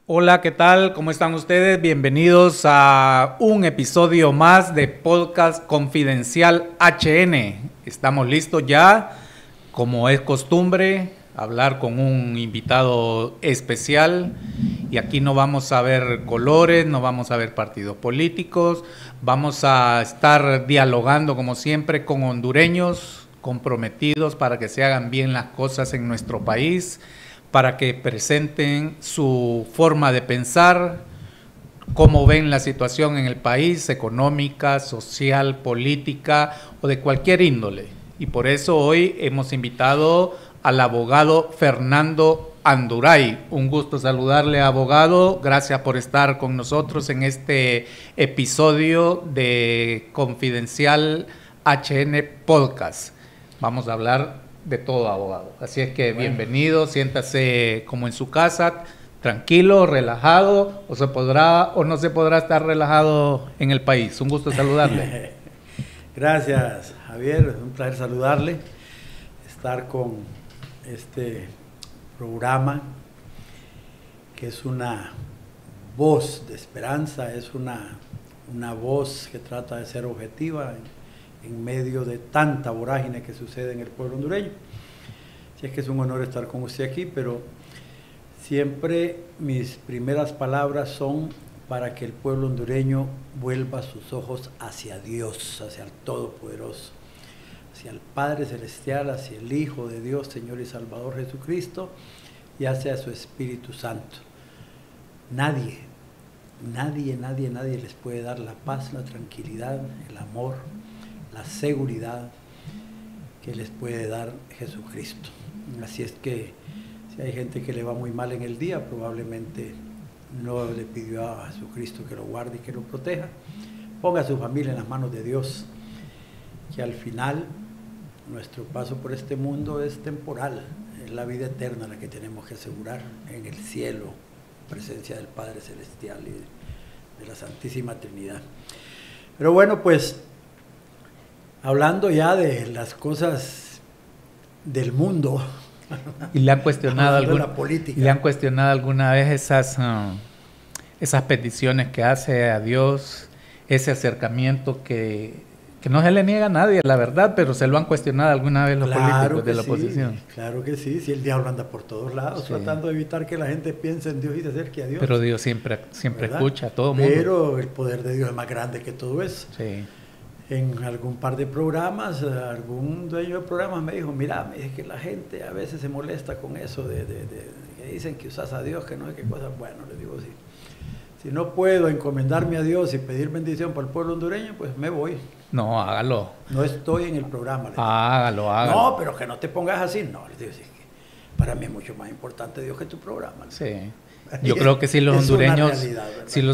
Hola, ¿qué tal? ¿Cómo están ustedes? Bienvenidos a un episodio más de Podcast Confidencial HN. Estamos listos ya, como es costumbre, a hablar con un invitado especial. Y aquí no vamos a ver colores, no vamos a ver partidos políticos. Vamos a estar dialogando, como siempre, con hondureños comprometidos para que se hagan bien las cosas en nuestro país, para que presenten su forma de pensar, cómo ven la situación en el país, económica, social, política o de cualquier índole. Y por eso hoy hemos invitado al abogado Fernando Anduray. Un gusto saludarle, abogado. Gracias por estar con nosotros en este episodio de Confidencial HN Podcast. Vamos a hablar de todo, abogado. Así es que bienvenido, siéntase como en su casa, tranquilo, relajado, o se podrá o no se podrá estar relajado en el país. Un gusto saludarle. Gracias, Javier, es un placer saludarle, estar con este programa que es una voz de esperanza, es una voz que trata de ser objetiva en medio de tanta vorágine que sucede en el pueblo hondureño. Así es que es un honor estar con usted aquí, pero siempre mis primeras palabras son para que el pueblo hondureño vuelva sus ojos hacia Dios, hacia el Todopoderoso, hacia el Padre Celestial, hacia el Hijo de Dios, Señor y Salvador Jesucristo, y hacia su Espíritu Santo. Nadie les puede dar la paz, la tranquilidad, el amor, la seguridad que les puede dar Jesucristo. Así es que si hay gente que le va muy mal en el día, probablemente no le pidió a Jesucristo que lo guarde y que lo proteja. Ponga a su familia en las manos de Dios, que al final nuestro paso por este mundo es temporal, es la vida eterna la que tenemos que asegurar en el cielo, en presencia del Padre Celestial y de la Santísima Trinidad. Pero bueno, pues hablando ya de las cosas del mundo. ¿Y le han cuestionado alguna vez esas peticiones que hace a Dios, ese acercamiento que no se le niega a nadie, la verdad, pero se lo han cuestionado alguna vez los políticos de la oposición? Claro que sí, si el diablo anda por todos lados, tratando de evitar que la gente piense en Dios y se acerque a Dios. Pero Dios siempre escucha a todo mundo. Pero el poder de Dios es más grande que todo eso. Sí. En algún par de programas, algún dueño de programas me dijo, mira, es que la gente a veces se molesta con eso de que dicen que usas a Dios, que no sé qué cosa. Bueno, les digo, si no puedo encomendarme a Dios y pedir bendición para el pueblo hondureño, pues me voy. No, hágalo. No estoy en el programa. Hágalo. No, pero que no te pongas así. No, les digo, sí, que para mí es mucho más importante Dios que tu programa. Sí. Yo creo que si los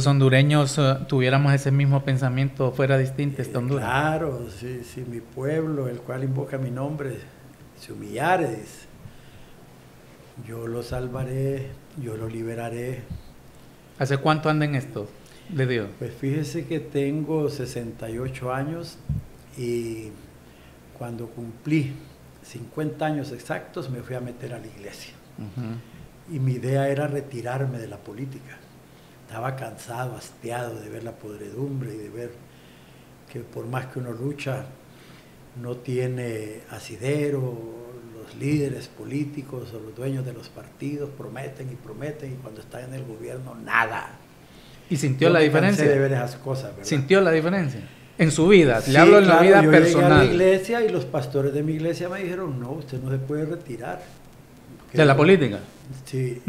hondureños tuviéramos ese mismo pensamiento, fuera distinto esta Honduras. Claro, si mi pueblo, el cual invoca mi nombre, se humillare, yo lo salvaré, yo lo liberaré. ¿Hace cuánto anda en esto de Dios? Pues fíjese que tengo 68 años y cuando cumplí 50 años exactos me fui a meter a la iglesia. Y mi idea era retirarme de la política. Estaba cansado, hastiado de ver la podredumbre y de ver que por más que uno lucha, no tiene asidero, los líderes políticos o los dueños de los partidos prometen y cuando están en el gobierno, nada. ¿Y sintió la diferencia? Cansé de ver esas cosas, ¿verdad? ¿Sintió la diferencia? En su vida, sí, le hablo en claro, la vida yo personal. Llegué a la iglesia y los pastores de mi iglesia me dijeron, no, usted no se puede retirar. ¿De la política? Sí,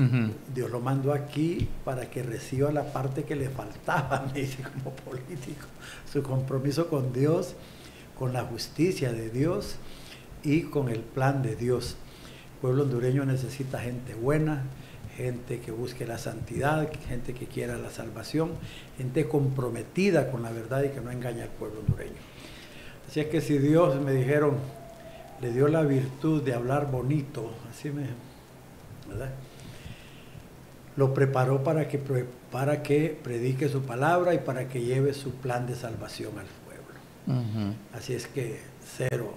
Dios lo mandó aquí para que reciba la parte que le faltaba, me dice, como político, su compromiso con Dios, con la justicia de Dios y con el plan de Dios. El pueblo hondureño necesita gente buena, gente que busque la santidad, gente que quiera la salvación, gente comprometida con la verdad y que no engaña al pueblo hondureño. Así es que si Dios, me dijeron, le dio la virtud de hablar bonito, así me... ¿verdad? Lo preparó para que predique su palabra y para que lleve su plan de salvación al pueblo. Así es que cero,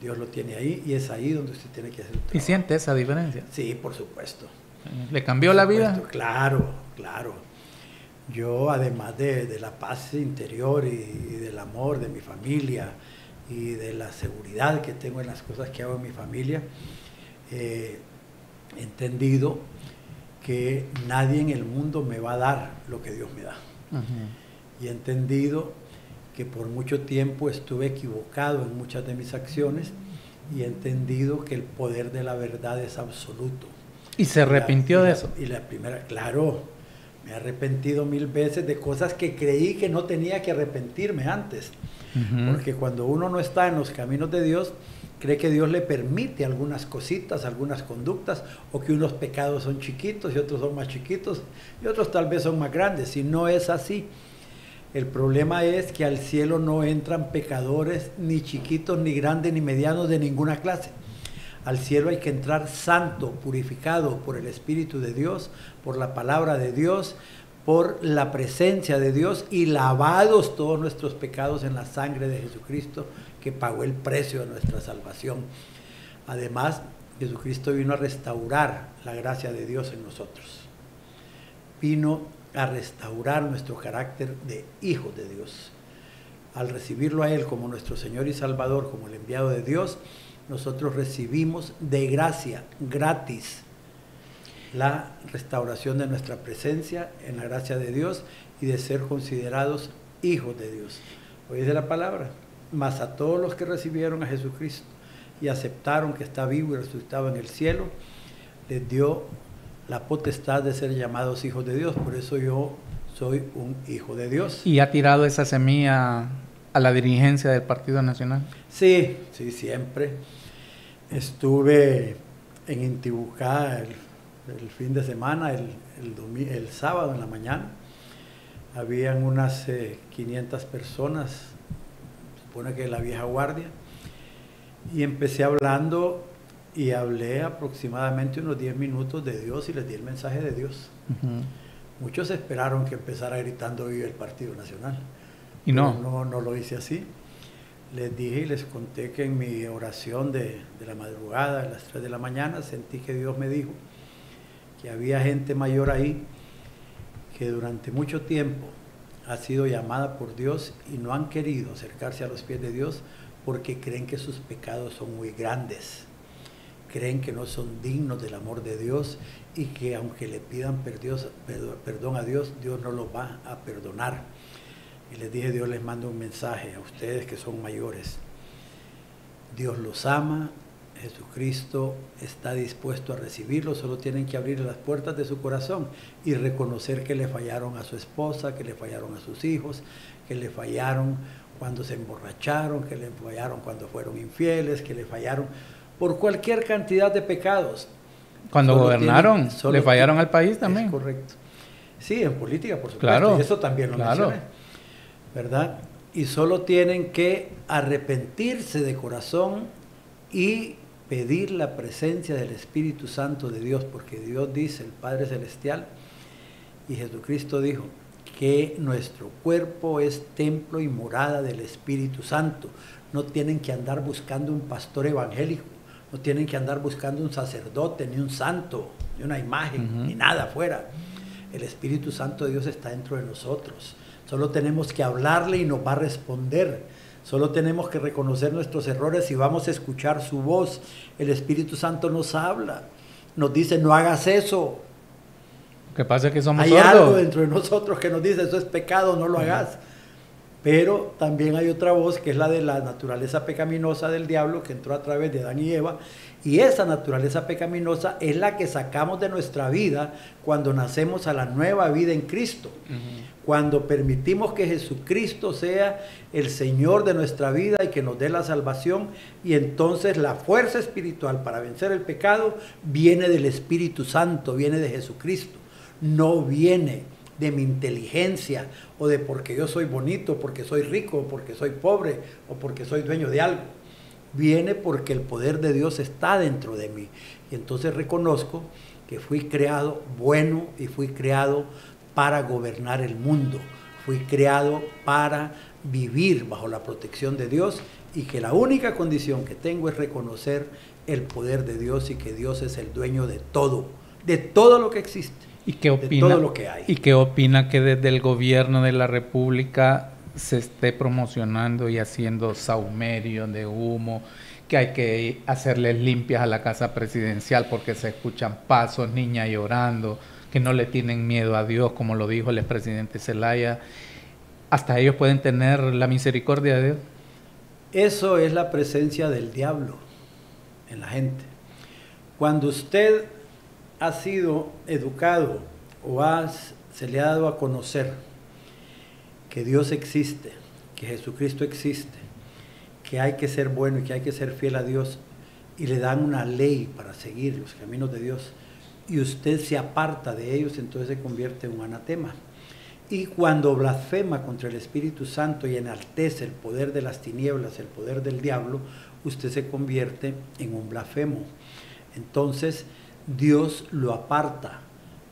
Dios lo tiene ahí y es ahí donde usted tiene que hacer el trabajo. ¿Y siente esa diferencia? Sí, por supuesto. ¿Le cambió la vida? Claro, claro. Yo, además de la paz interior y del amor de mi familia y de la seguridad que tengo en las cosas que hago en mi familia, he entendido que nadie en el mundo me va a dar lo que Dios me da. Y he entendido que por mucho tiempo estuve equivocado en muchas de mis acciones y he entendido que el poder de la verdad es absoluto. ¿Y se arrepintió de eso? Y la primera, claro, me he arrepentido 1000 veces de cosas que creí que no tenía que arrepentirme antes. Porque cuando uno no está en los caminos de Dios, cree que Dios le permite algunas cositas, algunas conductas, o que unos pecados son chiquitos y otros son más chiquitos, y otros tal vez son más grandes. Y no es así. El problema es que al cielo no entran pecadores, ni chiquitos, ni grandes, ni medianos, de ninguna clase. Al cielo hay que entrar santo, purificado por el Espíritu de Dios, por la palabra de Dios, por la presencia de Dios y lavados todos nuestros pecados en la sangre de Jesucristo, que pagó el precio de nuestra salvación. Además, Jesucristo vino a restaurar la gracia de Dios en nosotros. Vino a restaurar nuestro carácter de hijos de Dios. Al recibirlo a Él como nuestro Señor y Salvador, como el enviado de Dios, nosotros recibimos de gracia, gratis, la restauración de nuestra presencia en la gracia de Dios y de ser considerados hijos de Dios. Hoy dice la palabra, mas a todos los que recibieron a Jesucristo y aceptaron que está vivo y resucitado en el cielo, les dio la potestad de ser llamados hijos de Dios. Por eso yo soy un hijo de Dios. ¿Y ha tirado esa semilla a la dirigencia del Partido Nacional? Sí, sí, siempre. Estuve en Intibucá el fin de semana, el sábado en la mañana. Habían unas 500 personas, se supone que la vieja guardia, y empecé hablando y hablé aproximadamente unos 10 minutos de Dios y les di el mensaje de Dios. Muchos esperaron que empezara gritando vive el Partido Nacional. Y no lo hice así. Les dije y les conté que en mi oración de la madrugada, a las 3 de la mañana, sentí que Dios me dijo que había gente mayor ahí que durante mucho tiempo ha sido llamada por Dios y no han querido acercarse a los pies de Dios porque creen que sus pecados son muy grandes, creen que no son dignos del amor de Dios y que aunque le pidan perdón a Dios, Dios no los va a perdonar. Y les dije, Dios les manda un mensaje a ustedes que son mayores. Dios los ama, Jesucristo está dispuesto a recibirlos, solo tienen que abrir las puertas de su corazón y reconocer que le fallaron a su esposa, que le fallaron a sus hijos, que le fallaron cuando se emborracharon, que le fallaron cuando fueron infieles, que le fallaron por cualquier cantidad de pecados. Cuando solo gobernaron, le fallaron al país también. Es correcto. Sí, en política, por supuesto, claro, y eso también lo mencioné, ¿verdad? Y solo tienen que arrepentirse de corazón y pedir la presencia del Espíritu Santo de Dios, porque Dios dice, el Padre Celestial, y Jesucristo dijo, que nuestro cuerpo es templo y morada del Espíritu Santo. No tienen que andar buscando un pastor evangélico, no tienen que andar buscando un sacerdote, ni un santo, ni una imagen, ni nada afuera. El Espíritu Santo de Dios está dentro de nosotros. Solo tenemos que hablarle y nos va a responder. Solo tenemos que reconocer nuestros errores y vamos a escuchar su voz. El Espíritu Santo nos habla, nos dice, no hagas eso. Lo que pasa es que somos Hay sordos. algo dentro de nosotros que nos dice, eso es pecado, no lo hagas. Pero también hay otra voz que es la de la naturaleza pecaminosa del diablo que entró a través de Adán y Eva. Y esa naturaleza pecaminosa es la que sacamos de nuestra vida cuando nacemos a la nueva vida en Cristo. Cuando permitimos que Jesucristo sea el Señor de nuestra vida y que nos dé la salvación, y entonces la fuerza espiritual para vencer el pecado viene del Espíritu Santo, viene de Jesucristo, no viene de mi inteligencia o de porque yo soy bonito, porque soy rico, porque soy pobre o porque soy dueño de algo. Viene porque el poder de Dios está dentro de mí. Y entonces reconozco que fui creado bueno y fui creado para gobernar el mundo. Fui creado para vivir bajo la protección de Dios y que la única condición que tengo es reconocer el poder de Dios y que Dios es el dueño de todo, de todo lo que existe, ¿Y qué opina, de todo lo que hay. ¿Y qué opina que desde el gobierno de la República se esté promocionando y haciendo sahumerio de humo, que hay que hacerles limpias a la casa presidencial porque se escuchan pasos, niñas llorando, que no le tienen miedo a Dios, como lo dijo el expresidente Zelaya? ¿Hasta ellos pueden tener la misericordia de Dios? Eso es la presencia del diablo en la gente. Cuando usted ha sido educado o se le ha dado a conocer que Dios existe, que Jesucristo existe, que hay que ser bueno y que hay que ser fiel a Dios, y le dan una ley para seguir los caminos de Dios, y usted se aparta de ellos, entonces se convierte en un anatema. Y cuando blasfema contra el Espíritu Santo y enaltece el poder de las tinieblas, el poder del diablo, usted se convierte en un blasfemo. Entonces Dios lo aparta,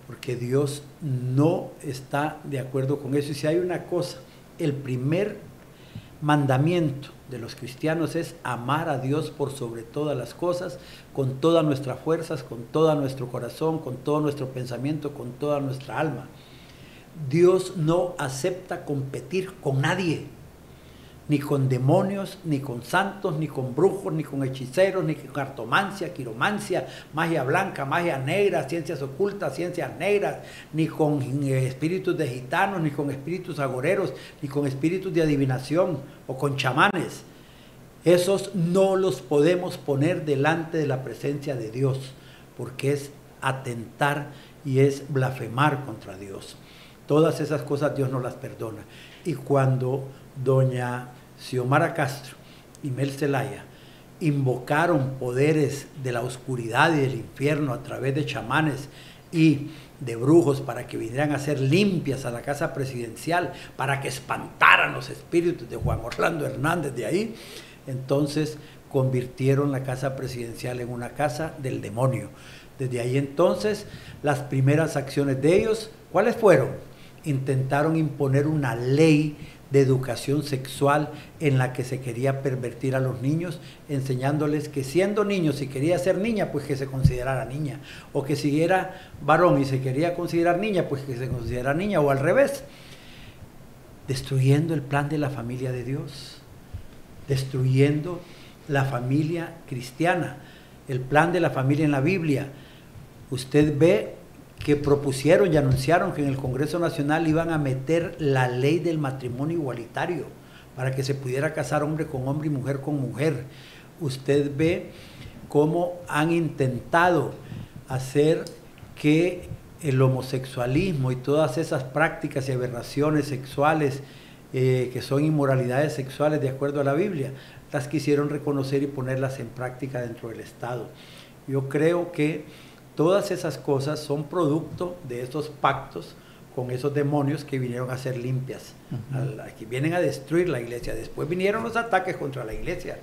porque Dios no está de acuerdo con eso. Y si hay una cosa, el primer mandamiento de los cristianos es amar a Dios por sobre todas las cosas, con todas nuestras fuerzas, con todo nuestro corazón, con todo nuestro pensamiento, con toda nuestra alma. Dios no acepta competir con nadie, ni con demonios, ni con santos, ni con brujos, ni con hechiceros, ni con cartomancia, quiromancia, magia blanca, magia negra, ciencias ocultas, ciencias negras, ni con espíritus de gitanos, ni con espíritus agoreros, ni con espíritus de adivinación o con chamanes. Esos no los podemos poner delante de la presencia de Dios, porque es atentar y es blasfemar contra Dios. Todas esas cosas Dios no las perdona. Y cuando doña Xiomara Castro y Mel Zelaya invocaron poderes de la oscuridad y del infierno a través de chamanes y de brujos para que vinieran a hacer limpias a la casa presidencial, para que espantaran los espíritus de Juan Orlando Hernández de ahí, entonces convirtieron la casa presidencial en una casa del demonio. Desde ahí entonces, las primeras acciones de ellos, ¿cuáles fueron? Intentaron imponer una ley de educación sexual en la que se quería pervertir a los niños, enseñándoles que siendo niños, si quería ser niña, pues que se considerara niña, o que si era varón y se quería considerar niña, pues que se considerara niña, o al revés, destruyendo el plan de la familia de Dios, destruyendo la familia cristiana, el plan de la familia en la Biblia. Usted ve que propusieron y anunciaron que en el Congreso Nacional iban a meter la ley del matrimonio igualitario para que se pudiera casar hombre con hombre y mujer con mujer. Usted ve cómo han intentado hacer que el homosexualismo y todas esas prácticas y aberraciones sexuales que son inmoralidades sexuales de acuerdo a la Biblia, las quisieron reconocer y ponerlas en práctica dentro del Estado. Yo creo que todas esas cosas son producto de esos pactos con esos demonios que vinieron a ser limpias, que vienen a destruir la iglesia. Después vinieron los ataques contra la iglesia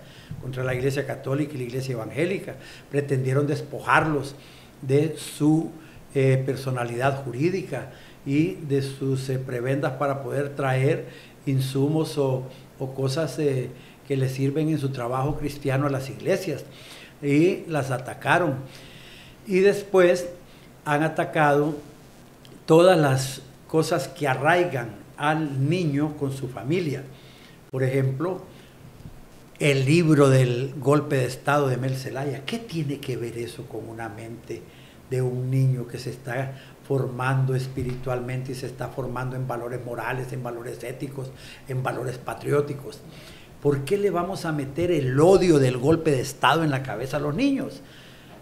católica y la iglesia evangélica. Pretendieron despojarlos de su personalidad jurídica y de sus prebendas para poder traer insumos o cosas que les sirven en su trabajo cristiano a las iglesias. Y las atacaron. Y después han atacado todas las cosas que arraigan al niño con su familia. Por ejemplo, el libro del golpe de Estado de Mel Zelaya. ¿Qué tiene que ver eso con una mente de un niño que se está formando espiritualmente y se está formando en valores morales, en valores éticos, en valores patrióticos? ¿Por qué le vamos a meter el odio del golpe de Estado en la cabeza a los niños?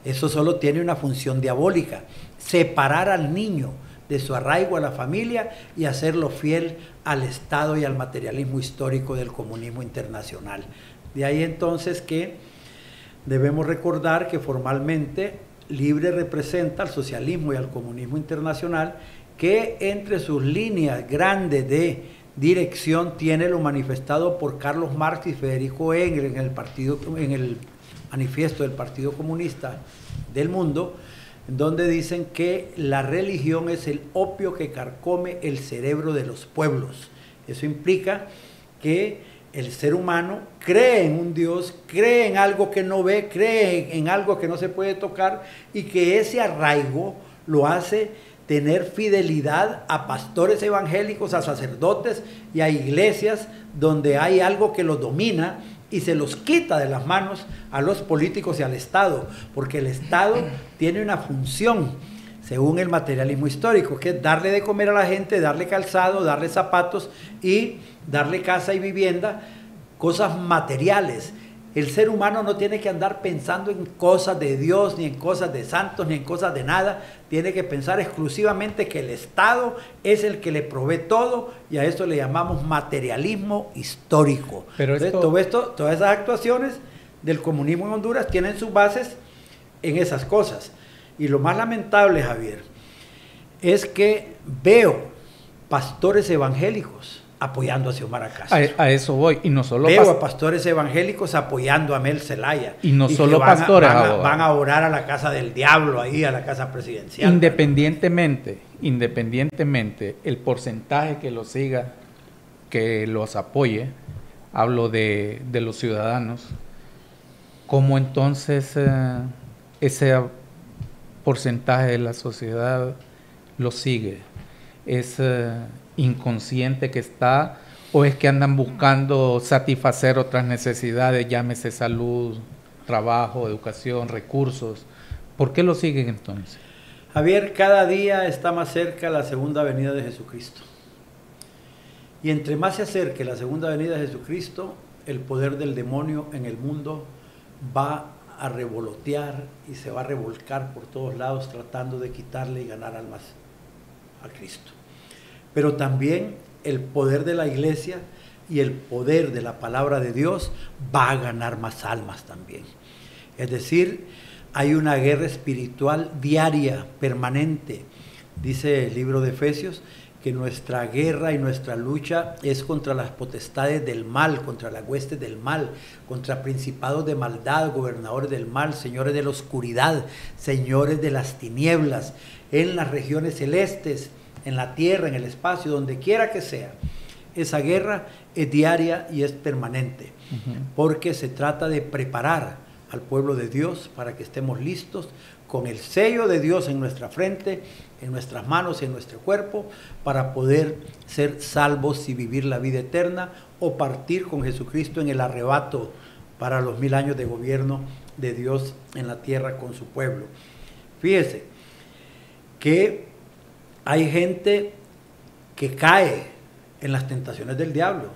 Eso solo tiene una función diabólica: separar al niño de su arraigo a la familia y hacerlo fiel al Estado y al materialismo histórico del comunismo internacional. De ahí entonces que debemos recordar que formalmente Libre representa al socialismo y al comunismo internacional, que entre sus líneas grandes de dirección tiene lo manifestado por Carlos Marx y Federico Engels en el manifiesto del Partido Comunista del Mundo, donde dicen que la religión es el opio que carcome el cerebro de los pueblos. Eso implica que el ser humano cree en un Dios, cree en algo que no ve, cree en algo que no se puede tocar, y que ese arraigo lo hace tener fidelidad a pastores evangélicos, a sacerdotes y a iglesias donde hay algo que los domina y se los quita de las manos a los políticos y al Estado, porque el Estado tiene una función, según el materialismo histórico, que es darle de comer a la gente, darle calzado, darle zapatos y darle casa y vivienda, cosas materiales. El ser humano no tiene que andar pensando en cosas de Dios, ni en cosas de santos, ni en cosas de nada. Tiene que pensar exclusivamente que el Estado es el que le provee todo, y a esto le llamamos materialismo histórico. Pero entonces, todas esas actuaciones del comunismo en Honduras tienen sus bases en esas cosas. Y lo más lamentable, Javier, es que veo pastores evangélicos apoyando a Xiomara Castro. A eso voy. Y no solo veo a pastores evangélicos apoyando a Mel Zelaya. Y no solo pastores. Van a orar a la casa del diablo, ahí a la casa presidencial. Independientemente, el porcentaje que los siga, que los apoye, hablo de los ciudadanos, ¿cómo entonces ese porcentaje de la sociedad lo sigue? ¿Es inconsciente que está, o es que andan buscando satisfacer otras necesidades, llámese salud, trabajo, educación, recursos? ¿Por qué lo siguen entonces? Javier, cada día está más cerca la segunda venida de Jesucristo. Y entre más se acerque la segunda venida de Jesucristo, el poder del demonio en el mundo va a revolotear y se va a revolcar por todos lados tratando de quitarle y ganar almas a Cristo. Pero también el poder de la iglesia y el poder de la palabra de Dios va a ganar más almas también. Es decir, hay una guerra espiritual diaria, permanente. Dice el libro de Efesios que nuestra guerra y nuestra lucha es contra las potestades del mal, contra las huestes del mal, contra principados de maldad, gobernadores del mal, señores de la oscuridad, señores de las tinieblas, en las regiones celestes, en la tierra, en el espacio, donde quiera que sea. Esa guerra es diaria y es permanente, porque se trata de preparar al pueblo de Dios para que estemos listos con el sello de Dios en nuestra frente, en nuestras manos, en nuestro cuerpo, para poder ser salvos y vivir la vida eterna, o partir con Jesucristo en el arrebato para los 1000 años de gobierno de Dios en la tierra con su pueblo. Fíjese que hay gente que cae en las tentaciones del diablo,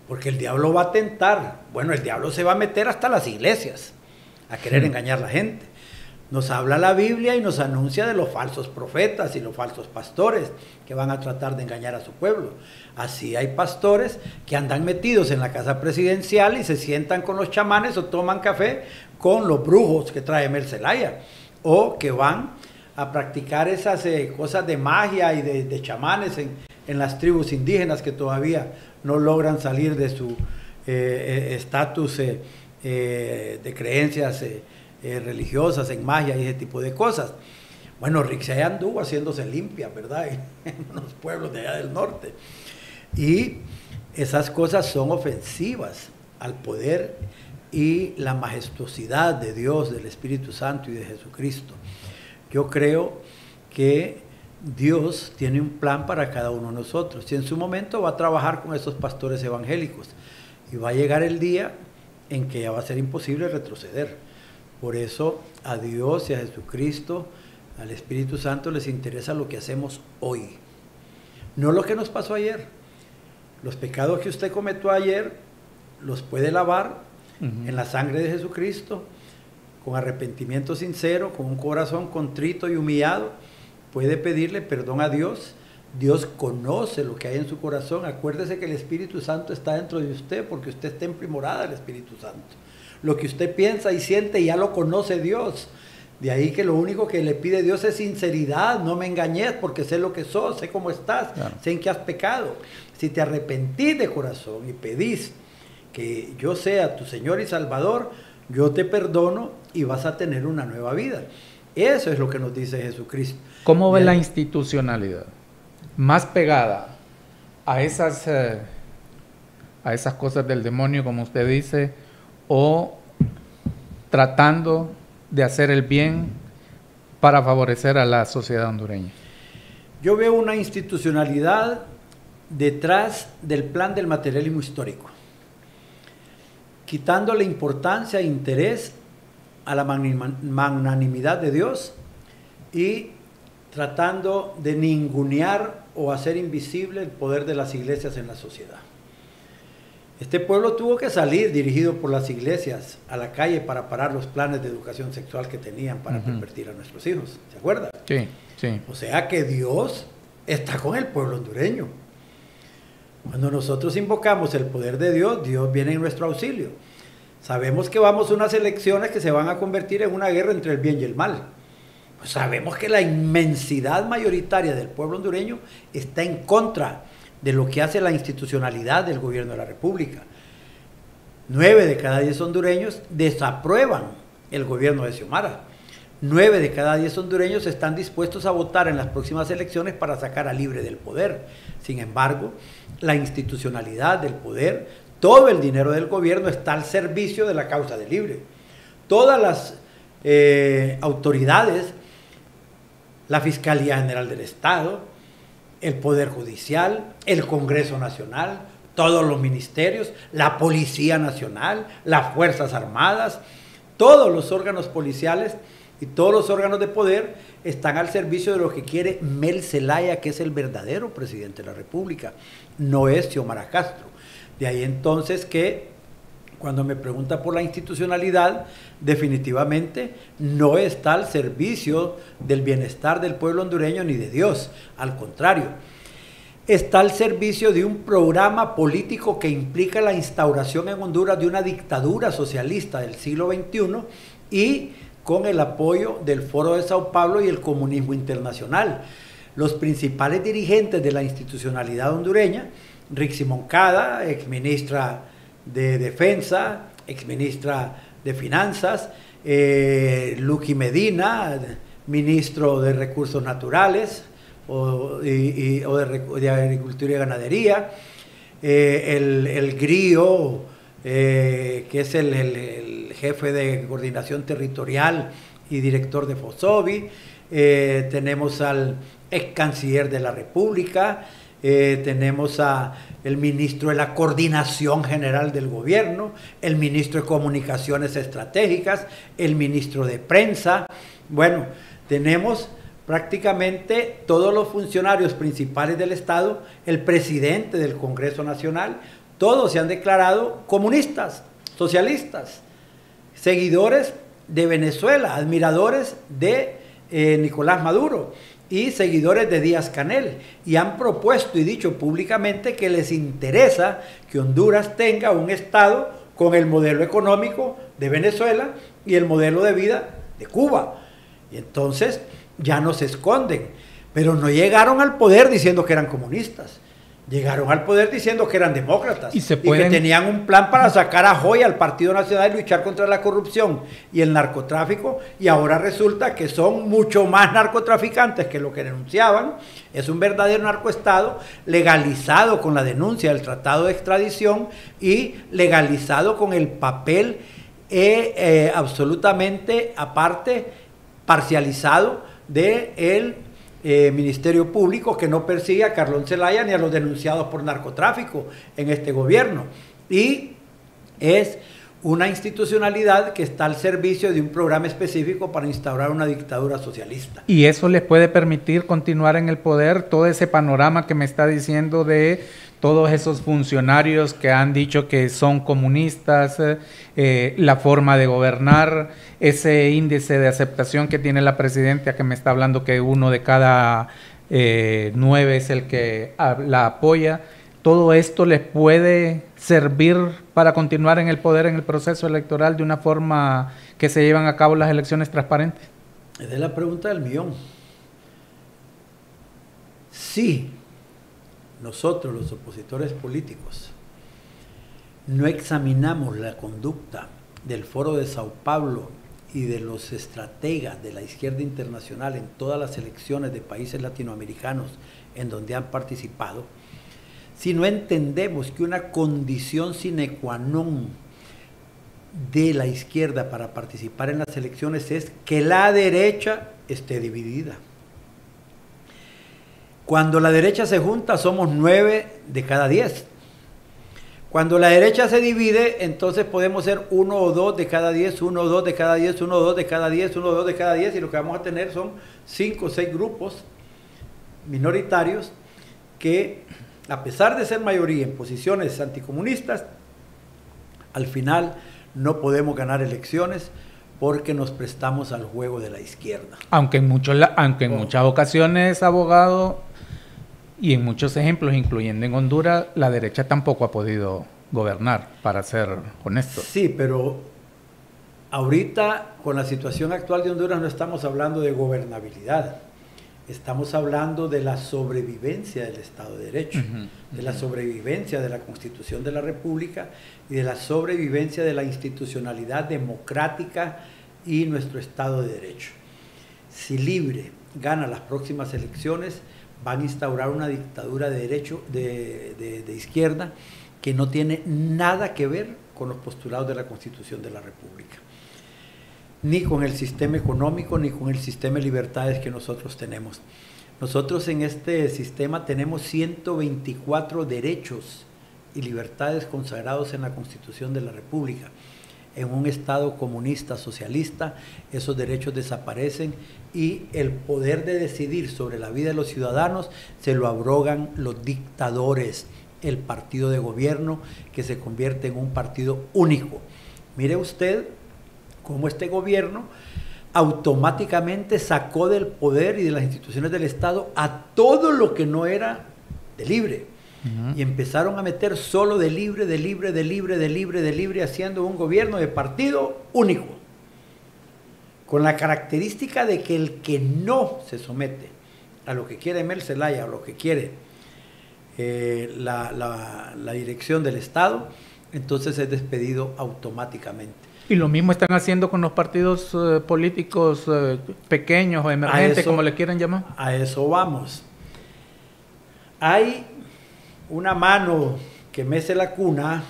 porque el diablo va a tentar. Bueno, el diablo se va a meter hasta las iglesias a querer engañar a la gente. Nos habla la Biblia y nos anuncia de los falsos profetas y los falsos pastores que van a tratar de engañar a su pueblo. Así hay pastores que andan metidos en la casa presidencial y se sientan con los chamanes o toman café con los brujos que trae Mel Zelaya, o que van a practicar esas cosas de magia y de chamanes en las tribus indígenas que todavía no logran salir de su estatus de creencias religiosas en magia y ese tipo de cosas. Bueno, Rixey anduvo haciéndose limpia, ¿verdad? En unos pueblos de allá del norte. Y esas cosas son ofensivas al poder y la majestuosidad de Dios, del Espíritu Santo y de Jesucristo. Yo creo que Dios tiene un plan para cada uno de nosotros, y en su momento va a trabajar con esos pastores evangélicos, y va a llegar el día en que ya va a ser imposible retroceder. Por eso a Dios y a Jesucristo, al Espíritu Santo, les interesa lo que hacemos hoy, no lo que nos pasó ayer. Los pecados que usted cometió ayer los puede lavar en la sangre de Jesucristo, con arrepentimiento sincero, con un corazón contrito y humillado. Puede pedirle perdón a Dios. Dios conoce lo que hay en su corazón. Acuérdese que el Espíritu Santo está dentro de usted, porque usted está en primorada del Espíritu Santo. Lo que usted piensa y siente ya lo conoce Dios. De ahí que lo único que le pide Dios es sinceridad. No me engañes, porque sé lo que sos, sé cómo estás, claro, sé en qué has pecado. Si te arrepentís de corazón y pedís que yo sea tu Señor y Salvador, yo te perdono y vas a tener una nueva vida. Eso es lo que nos dice Jesucristo. ¿Cómo ve la institucionalidad? ¿Más pegada a esas cosas del demonio, como usted dice, o tratando de hacer el bien para favorecer a la sociedad hondureña? Yo veo una institucionalidad detrás del plan del materialismo histórico, quitándole importancia e interés a la magnanimidad de Dios y tratando de ningunear o hacer invisible el poder de las iglesias en la sociedad. Este pueblo tuvo que salir, dirigido por las iglesias, a la calle para parar los planes de educación sexual que tenían para pervertir a nuestros hijos. ¿Se acuerdan? Sí, sí. O sea que Dios está con el pueblo hondureño. Cuando nosotros invocamos el poder de Dios, Dios viene en nuestro auxilio. Sabemos que vamos a unas elecciones que se van a convertir en una guerra entre el bien y el mal. Pues sabemos que la inmensidad mayoritaria del pueblo hondureño está en contra de lo que hace la institucionalidad del gobierno de la República. 9 de cada 10 hondureños desaprueban el gobierno de Xiomara. 9 de cada 10 hondureños están dispuestos a votar en las próximas elecciones para sacar a Libre del poder. Sin embargo, la institucionalidad del poder, todo el dinero del gobierno está al servicio de la causa de Libre. Todas las autoridades, la Fiscalía General del Estado, el Poder Judicial, el Congreso Nacional, todos los ministerios, la Policía Nacional, las Fuerzas Armadas, todos los órganos policiales y todos los órganos de poder están al servicio de lo que quiere Mel Zelaya, que es el verdadero presidente de la República, no es Xiomara Castro. De ahí entonces que cuando me pregunta por la institucionalidad, definitivamente no está al servicio del bienestar del pueblo hondureño ni de Dios, al contrario, está al servicio de un programa político que implica la instauración en Honduras de una dictadura socialista del siglo XXI y con el apoyo del Foro de Sao Paulo y el comunismo internacional. Los principales dirigentes de la institucionalidad hondureña, Rixi Moncada, exministra de Defensa, exministra de Finanzas, Luqui Medina, ministro de Recursos Naturales o de Agricultura y Ganadería, el Grillo, que es el jefe de coordinación territorial y director de FOSOBI, tenemos al ex canciller de la República, tenemos el ministro de la Coordinación General del Gobierno, el ministro de Comunicaciones Estratégicas, el ministro de Prensa. Bueno, tenemos prácticamente todos los funcionarios principales del Estado, el presidente del Congreso Nacional, todos se han declarado comunistas, socialistas, seguidores de Venezuela, admiradores de Nicolás Maduro y seguidores de Díaz-Canel, y han propuesto y dicho públicamente que les interesa que Honduras tenga un Estado con el modelo económico de Venezuela y el modelo de vida de Cuba. Y entonces ya no se esconden, pero no llegaron al poder diciendo que eran comunistas. Llegaron al poder diciendo que eran demócratas y que tenían un plan para sacar a Joya al Partido Nacional y luchar contra la corrupción y el narcotráfico, y ahora resulta que son mucho más narcotraficantes que lo que denunciaban. Es un verdadero narcoestado legalizado con la denuncia del Tratado de Extradición y legalizado con el papel absolutamente aparte, parcializado del Ministerio Público, que no persigue a Carlón Zelaya ni a los denunciados por narcotráfico en este gobierno, y es una institucionalidad que está al servicio de un programa específico para instaurar una dictadura socialista. ¿Y eso les puede permitir continuar en el poder? Todo ese panorama que me está diciendo de todos esos funcionarios que han dicho que son comunistas, la forma de gobernar, ese índice de aceptación que tiene la presidenta, que me está hablando que 1 de cada 9 es el que la apoya. ¿Todo esto les puede servir para continuar en el poder en el proceso electoral de una forma que se llevan a cabo las elecciones transparentes? Esa es la pregunta del millón. Sí. Nosotros, los opositores políticos, no examinamos la conducta del Foro de Sao Paulo y de los estrategas de la izquierda internacional en todas las elecciones de países latinoamericanos en donde han participado, si no entendemos que una condición sine qua non de la izquierda para participar en las elecciones es que la derecha esté dividida. Cuando la derecha se junta, somos 9 de cada 10. Cuando la derecha se divide, entonces podemos ser 1 o 2 de cada 10, 1 o 2 de cada 10, 1 o 2 de cada 10, 1 o 2 de cada 10, y lo que vamos a tener son 5 o 6 grupos minoritarios que, a pesar de ser mayoría en posiciones anticomunistas, al final no podemos ganar elecciones porque nos prestamos al juego de la izquierda. Aunque en muchas ocasiones, abogado, y en muchos ejemplos, incluyendo en Honduras, la derecha tampoco ha podido gobernar, para ser honestos. Sí, pero ahorita, con la situación actual de Honduras, no estamos hablando de gobernabilidad. Estamos hablando de la sobrevivencia del Estado de Derecho, de la sobrevivencia de la Constitución de la República y de la sobrevivencia de la institucionalidad democrática y nuestro Estado de Derecho. Si Libre gana las próximas elecciones, van a instaurar una dictadura de derecho de izquierda que no tiene nada que ver con los postulados de la Constitución de la República, ni con el sistema económico, ni con el sistema de libertades que nosotros tenemos. Nosotros en este sistema tenemos 124 derechos y libertades consagrados en la Constitución de la República. En un Estado comunista, socialista, esos derechos desaparecen y el poder de decidir sobre la vida de los ciudadanos se lo abrogan los dictadores, el partido de gobierno, que se convierte en un partido único. Mire usted cómo este gobierno automáticamente sacó del poder y de las instituciones del Estado a todo lo que no era de Libre. Y empezaron a meter solo de Libre, haciendo un gobierno de partido único, con la característica de que el que no se somete a lo que quiere Mel Zelaya o lo que quiere la dirección del Estado, entonces es despedido automáticamente. Y lo mismo están haciendo con los partidos políticos pequeños o emergentes, como le quieran llamar. A eso vamos. Hay una mano que mece la cuna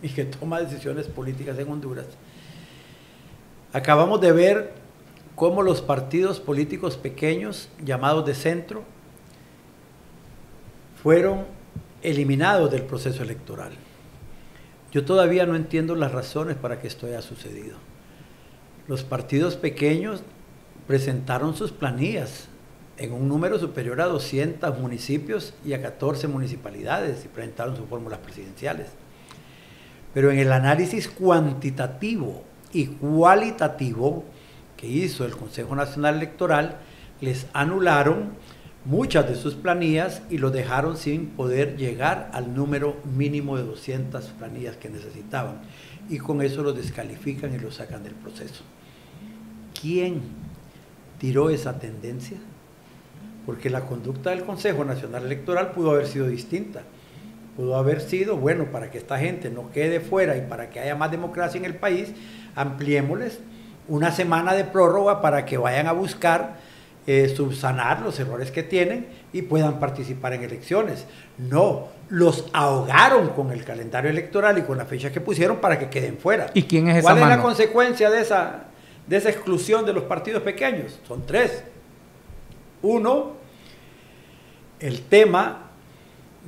y que toma decisiones políticas en Honduras. Acabamos de ver cómo los partidos políticos pequeños, llamados de centro, fueron eliminados del proceso electoral. Yo todavía no entiendo las razones para que esto haya sucedido. Los partidos pequeños presentaron sus planillas en un número superior a 200 municipios y a 14 municipalidades y presentaron sus fórmulas presidenciales. Pero en el análisis cuantitativo y cualitativo que hizo el Consejo Nacional Electoral, les anularon muchas de sus planillas y los dejaron sin poder llegar al número mínimo de 200 planillas que necesitaban. Y con eso los descalifican y los sacan del proceso. ¿Quién tiró esa tendencia? Porque la conducta del Consejo Nacional Electoral pudo haber sido distinta. Pudo haber sido, bueno, para que esta gente no quede fuera y para que haya más democracia en el país, ampliémosles una semana de prórroga para que vayan a buscar subsanar los errores que tienen y puedan participar en elecciones. No, los ahogaron con el calendario electoral y con la fecha que pusieron para que queden fuera. ¿Y quién es esa mano? ¿Cuál es la consecuencia de esa exclusión de los partidos pequeños? Son 3. Uno, el tema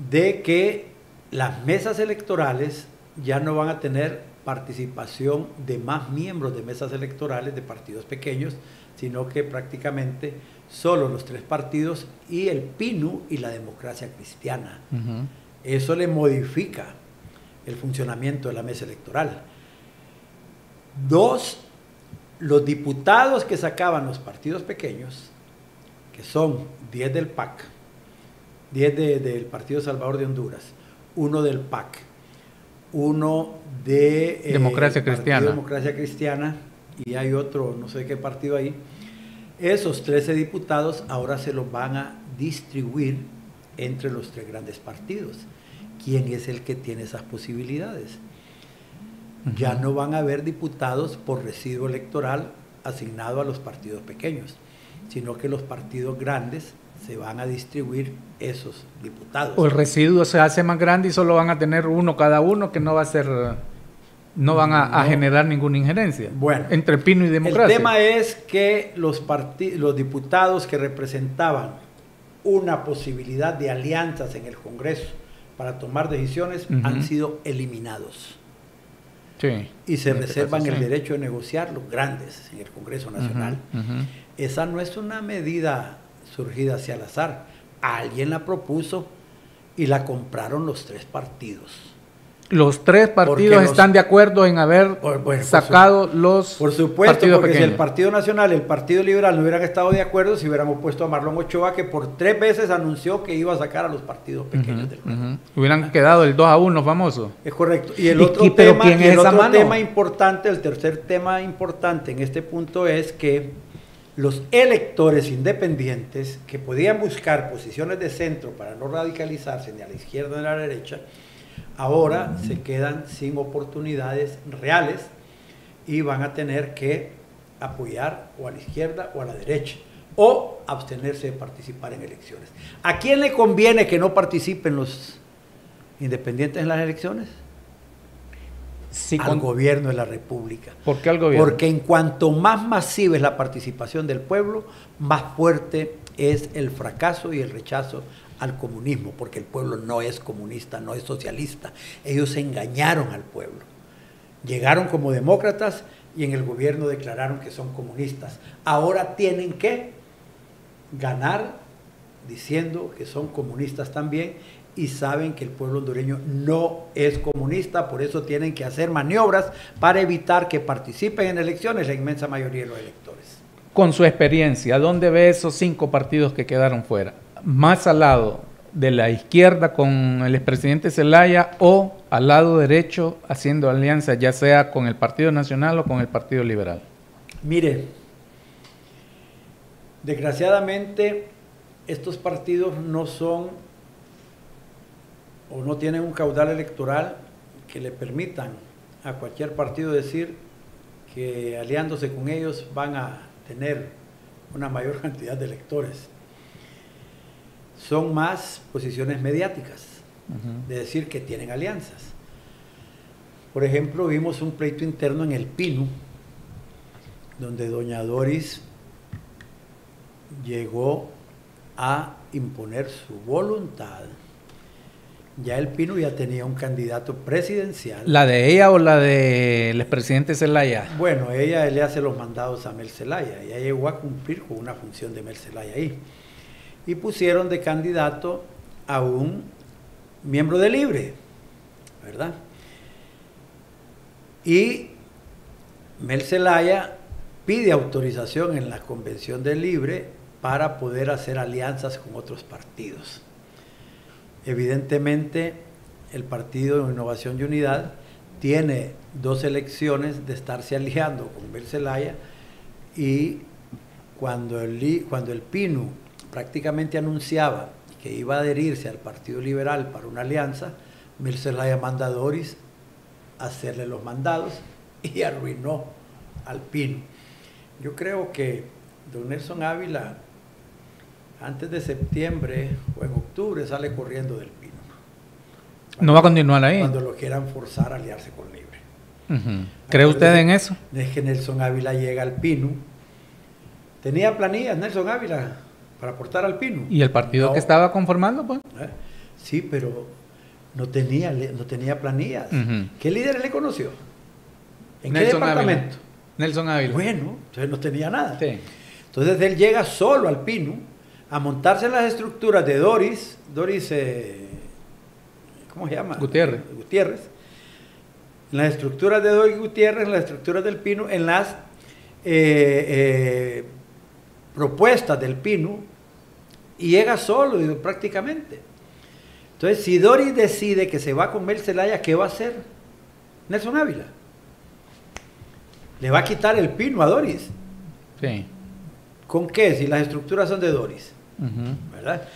de que las mesas electorales ya no van a tener participación de más miembros de mesas electorales de partidos pequeños, sino que prácticamente solo los 3 partidos y el PINU y la Democracia Cristiana. Eso le modifica el funcionamiento de la mesa electoral. 2, los diputados que sacaban los partidos pequeños, que son 10 del PAC, 10 del Partido Salvador de Honduras, 1 del PAC, 1 de Democracia Cristiana. Democracia Cristiana, y hay otro, no sé qué partido ahí. Esos 13 diputados ahora se los van a distribuir entre los 3 grandes partidos. ¿Quién es el que tiene esas posibilidades? Ya no van a haber diputados por residuo electoral asignado a los partidos pequeños, sino que los partidos grandes se van a distribuir esos diputados. O el residuo se hace más grande y solo van a tener uno cada uno, que no va a ser no van a generar ninguna injerencia entre Pino y democracia. El tema es que los diputados que representaban una posibilidad de alianzas en el Congreso para tomar decisiones han sido eliminados. Sí, y se reservan el derecho de negociar los grandes en el Congreso Nacional. Esa no es una medida surgida hacia el azar. Alguien la propuso y la compraron los tres partidos. Los tres partidos están de acuerdo en haber sacado los por supuesto, partidos porque pequeños. Si el Partido Nacional y el Partido Liberal no hubieran estado de acuerdo, se hubieran opuesto a Marlon Ochoa, que por 3 veces anunció que iba a sacar a los partidos pequeños del gobierno. Hubieran quedado el 2-1 famoso. Es correcto. Y el otro tema importante, el tercer tema importante en este punto es que los electores independientes que podían buscar posiciones de centro para no radicalizarse ni a la izquierda ni a la derecha, ahora se quedan sin oportunidades reales y van a tener que apoyar o a la izquierda o a la derecha o abstenerse de participar en elecciones. ¿A quién le conviene que no participen los independientes en las elecciones? Sí, al gobierno de la República. ¿Por qué al gobierno? Porque en cuanto más masiva es la participación del pueblo, más fuerte es el fracaso y el rechazo al comunismo, porque el pueblo no es comunista, no es socialista. Ellos engañaron al pueblo. Llegaron como demócratas y en el gobierno declararon que son comunistas. Ahora tienen que ganar diciendo que son comunistas también y saben que el pueblo hondureño no es comunista, por eso tienen que hacer maniobras para evitar que participen en elecciones la inmensa mayoría de los electores. Con su experiencia, ¿dónde ve esos 5 partidos que quedaron fuera? ¿Más al lado de la izquierda con el expresidente Zelaya o al lado derecho haciendo alianza, ya sea con el Partido Nacional o con el Partido Liberal? Mire, desgraciadamente estos partidos no son o no tienen un caudal electoral que le permitan a cualquier partido decir que aliándose con ellos van a tener una mayor cantidad de electores. Son más posiciones mediáticas, de decir que tienen alianzas. Por ejemplo, vimos un pleito interno en el Pino, donde doña Doris llegó a imponer su voluntad. Ya el Pino ya tenía un candidato presidencial. ¿La de ella o la del expresidente Zelaya? Bueno, ella le hace los mandados a Mel Zelaya. Ella llegó a cumplir con una función de Mel Zelaya ahí. Y pusieron de candidato a un miembro de Libre, ¿verdad? Y Mel Zelaya pide autorización en la convención de Libre para poder hacer alianzas con otros partidos. Evidentemente, el Partido de Innovación y Unidad tiene 2 elecciones de estarse aliando con Mel Zelaya y cuando el Pino prácticamente anunciaba que iba a adherirse al Partido Liberal para una alianza, Mel Zelaya manda a Doris a hacerle los mandados y arruinó al Pino. Yo creo que don Nelson Ávila antes de septiembre o en octubre sale corriendo del Pino. ¿No va a continuar ahí? Cuando lo quieran forzar a aliarse con Libre. ¿Cree usted en eso? Es que Nelson Ávila llega al Pino. Tenía planillas Nelson Ávila para aportar al Pino. ¿Y el partido que estaba conformando, pues? Sí, pero no tenía planillas. ¿Qué líderes le conoció? ¿En qué departamento? Ávila. Nelson Ávila. Bueno, entonces no tenía nada. Sí. Entonces él llega solo al Pino a montarse en las estructuras de Doris, ¿cómo se llama? Gutiérrez. En las estructuras de Doris Gutiérrez, en las estructuras del Pino, en las propuestas del Pino, y llega solo prácticamente. Entonces, si Doris decide que se va con Mel Zelaya, ¿qué va a hacer Nelson Ávila? Le va a quitar el Pino a Doris. Sí. ¿Con qué? Si las estructuras son de Doris. ¿Verdad?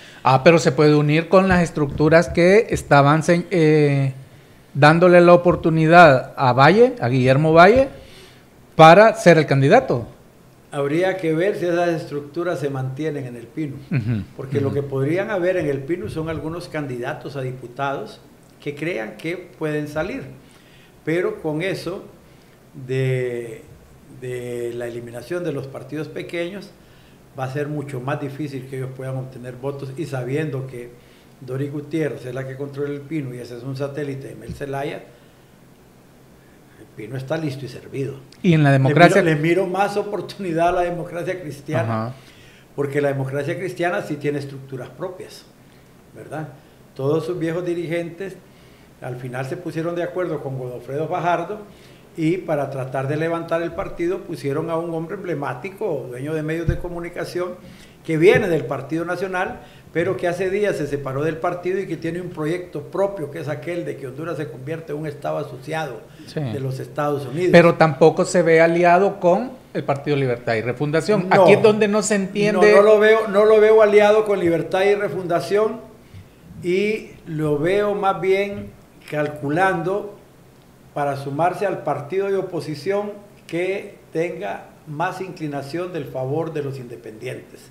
Pero se puede unir con las estructuras que estaban dándole la oportunidad a Guillermo Valle, para ser el candidato. Habría que ver si esas estructuras se mantienen en el Pino. Porque lo que podrían haber en el Pino son algunos candidatos a diputados que crean que pueden salir. pero con eso de la eliminación de los partidos pequeños va a ser mucho más difícil que ellos puedan obtener votos, y sabiendo que Doris Gutiérrez es la que controla el Pino y ese es un satélite de Mel Zelaya, el Pino está listo y servido. Y en la democracia... Le miro más oportunidad a la democracia cristiana. Ajá. Porque la democracia cristiana sí tiene estructuras propias, ¿verdad? Todos sus viejos dirigentes al final se pusieron de acuerdo con Godofredo Fajardo, y para tratar de levantar el partido pusieron a un hombre emblemático, dueño de medios de comunicación, que viene del Partido Nacional, pero que hace días se separó del partido y que tiene un proyecto propio, que es aquel de que Honduras se convierte en un estado asociado de los Estados Unidos. Pero tampoco se ve aliado con el Partido Libertad y Refundación. No, aquí es donde no se entiende. No lo veo aliado con Libertad y Refundación, y lo veo más bien calculando para sumarse al partido de oposición que tenga más inclinación del favor de los independientes.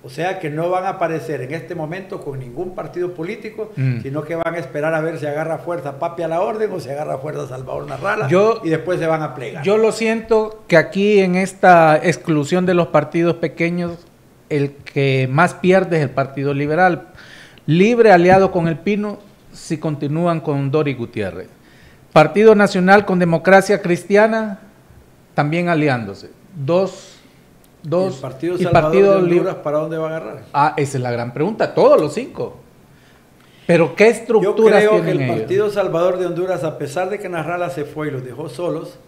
O sea que no van a aparecer en este momento con ningún partido político, sino que van a esperar a ver si agarra fuerza Papi a la Orden o si agarra fuerza Salvador Narrala, y después se van a plegar. Yo lo siento que aquí en esta exclusión de los partidos pequeños, el que más pierde es el Partido Liberal. Libre aliado con el Pino si continúan con Doris Gutiérrez. Partido Nacional con Democracia Cristiana también aliándose. ¿Y el Partido Salvador de Honduras para dónde va a agarrar? Esa es la gran pregunta, todos los 5. Pero ¿qué estructuras tienen ellos? Yo creo que el Partido Salvador de Honduras, a pesar de que Narrala se fue y los dejó solos,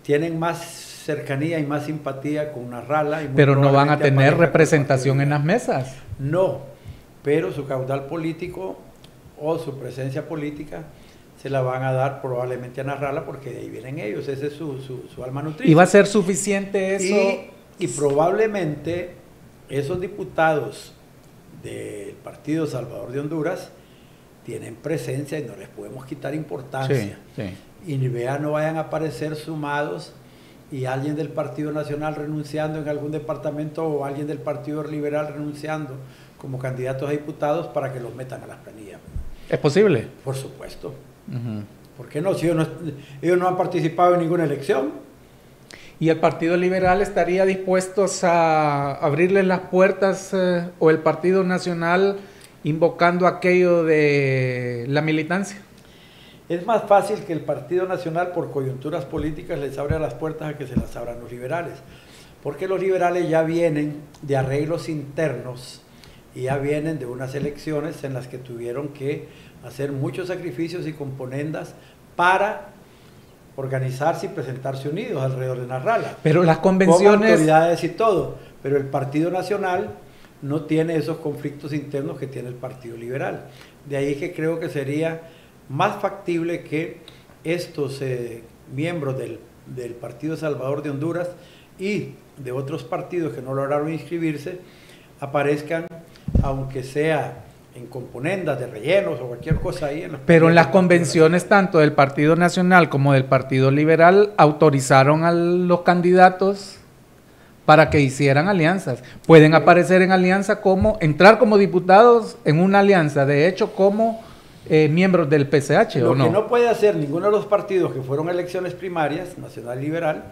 tienen más cercanía y más simpatía con Narrala. Pero no van a tener representación en las mesas. No, pero su caudal político o su presencia política se la van a dar probablemente a Narrala, porque de ahí vienen ellos, ese es su alma nutricia. ¿Y va a ser suficiente eso? Y probablemente esos diputados del Partido Salvador de Honduras tienen presencia y no les podemos quitar importancia. Sí. Y ni vean, no vayan a aparecer sumados y alguien del Partido Nacional renunciando en algún departamento, o alguien del Partido Liberal renunciando como candidatos a diputados para que los metan a las planillas. ¿Es posible? Por supuesto. ¿Por qué no? Si ellos no han participado en ninguna elección. ¿Y el Partido Liberal estaría dispuestos a abrirles las puertas, o el Partido Nacional invocando aquello de la militancia? Es más fácil que el Partido Nacional, por coyunturas políticas, les abra las puertas a que se las abran los liberales, porque los liberales ya vienen de arreglos internos y ya vienen de unas elecciones en las que tuvieron que hacer muchos sacrificios y componendas para organizarse y presentarse unidos alrededor de Narrala. Pero las convenciones... Con autoridades y todo, pero el Partido Nacional no tiene esos conflictos internos que tiene el Partido Liberal. De ahí que creo que sería más factible que estos miembros del Partido Salvador de Honduras y de otros partidos que no lograron inscribirse aparezcan, aunque sea en componendas de rellenos o cualquier cosa ahí. Pero en las convenciones tanto del Partido Nacional como del Partido Liberal autorizaron a los candidatos para que hicieran alianzas. Pueden aparecer en alianza, entrar como diputados en una alianza, de hecho como miembros del PCH, ¿o no? Lo que no puede hacer ninguno de los partidos que fueron a elecciones primarias, Nacional y Liberal,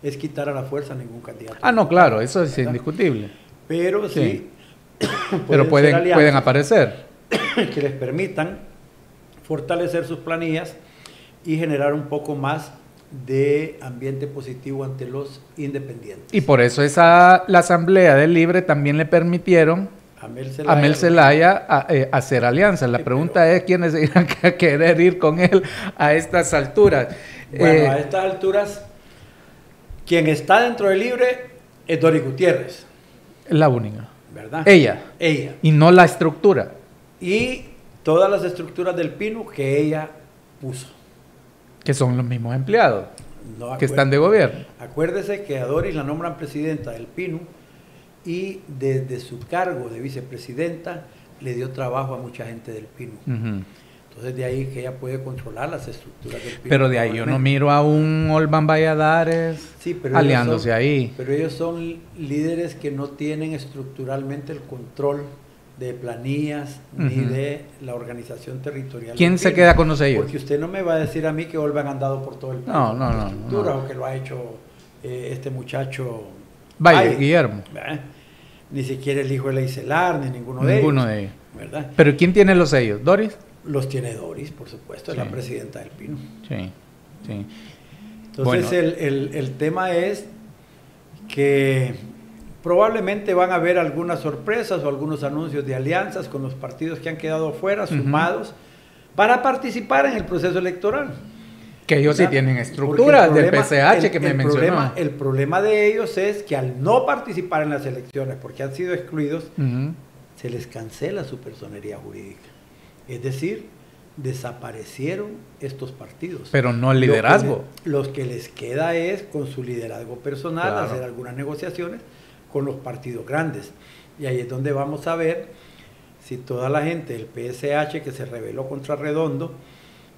es quitar a la fuerza a ningún candidato. No, claro, eso es indiscutible. Pero sí pero pueden aparecer. Que les permitan fortalecer sus planillas y generar un poco más de ambiente positivo ante los independientes. Y por eso la Asamblea del Libre también le permitieron a Mel Zelaya hacer alianzas. La pregunta es quiénes irán a querer ir con él a estas alturas. Bueno, a estas alturas, quien está dentro del Libre es Doris Gutiérrez. Es la única. ¿Verdad? Ella. Y no la estructura. Y todas las estructuras del Pino que ella puso. Que son los mismos empleados que están de gobierno. Acuérdese que a Doris la nombran presidenta del Pino y desde su cargo de vicepresidenta le dio trabajo a mucha gente del Pino. Entonces de ahí que ella puede controlar las estructuras del Pino. Pero de ahí yo no miro a un Olvan Valladares aliándose ahí. Pero ellos son líderes que no tienen estructuralmente el control de planillas, ni de la organización territorial. ¿Quién se queda con los sellos? Porque usted no me va a decir a mí que Olva han andado por todo el país. No. O que lo ha hecho este muchacho Valle, Guillermo. Ni siquiera el hijo de Leicelar, ni ninguno de ellos. ¿Verdad? ¿Pero quién tiene los sellos? ¿Doris? Los tiene Doris, por supuesto, es la presidenta del Pino. Sí. Entonces el tema es que probablemente van a haber algunas sorpresas o algunos anuncios de alianzas con los partidos que han quedado fuera, sumados, para participar en el proceso electoral. Que ellos sí tienen estructuras del PCH que me mencionó. El problema de ellos es que al no participar en las elecciones, porque han sido excluidos, se les cancela su personería jurídica. Es decir, desaparecieron estos partidos. Pero no el liderazgo. Los que les queda es, con su liderazgo personal, hacer algunas negociaciones con los partidos grandes. Y ahí es donde vamos a ver si toda la gente del PSH que se rebeló contra Redondo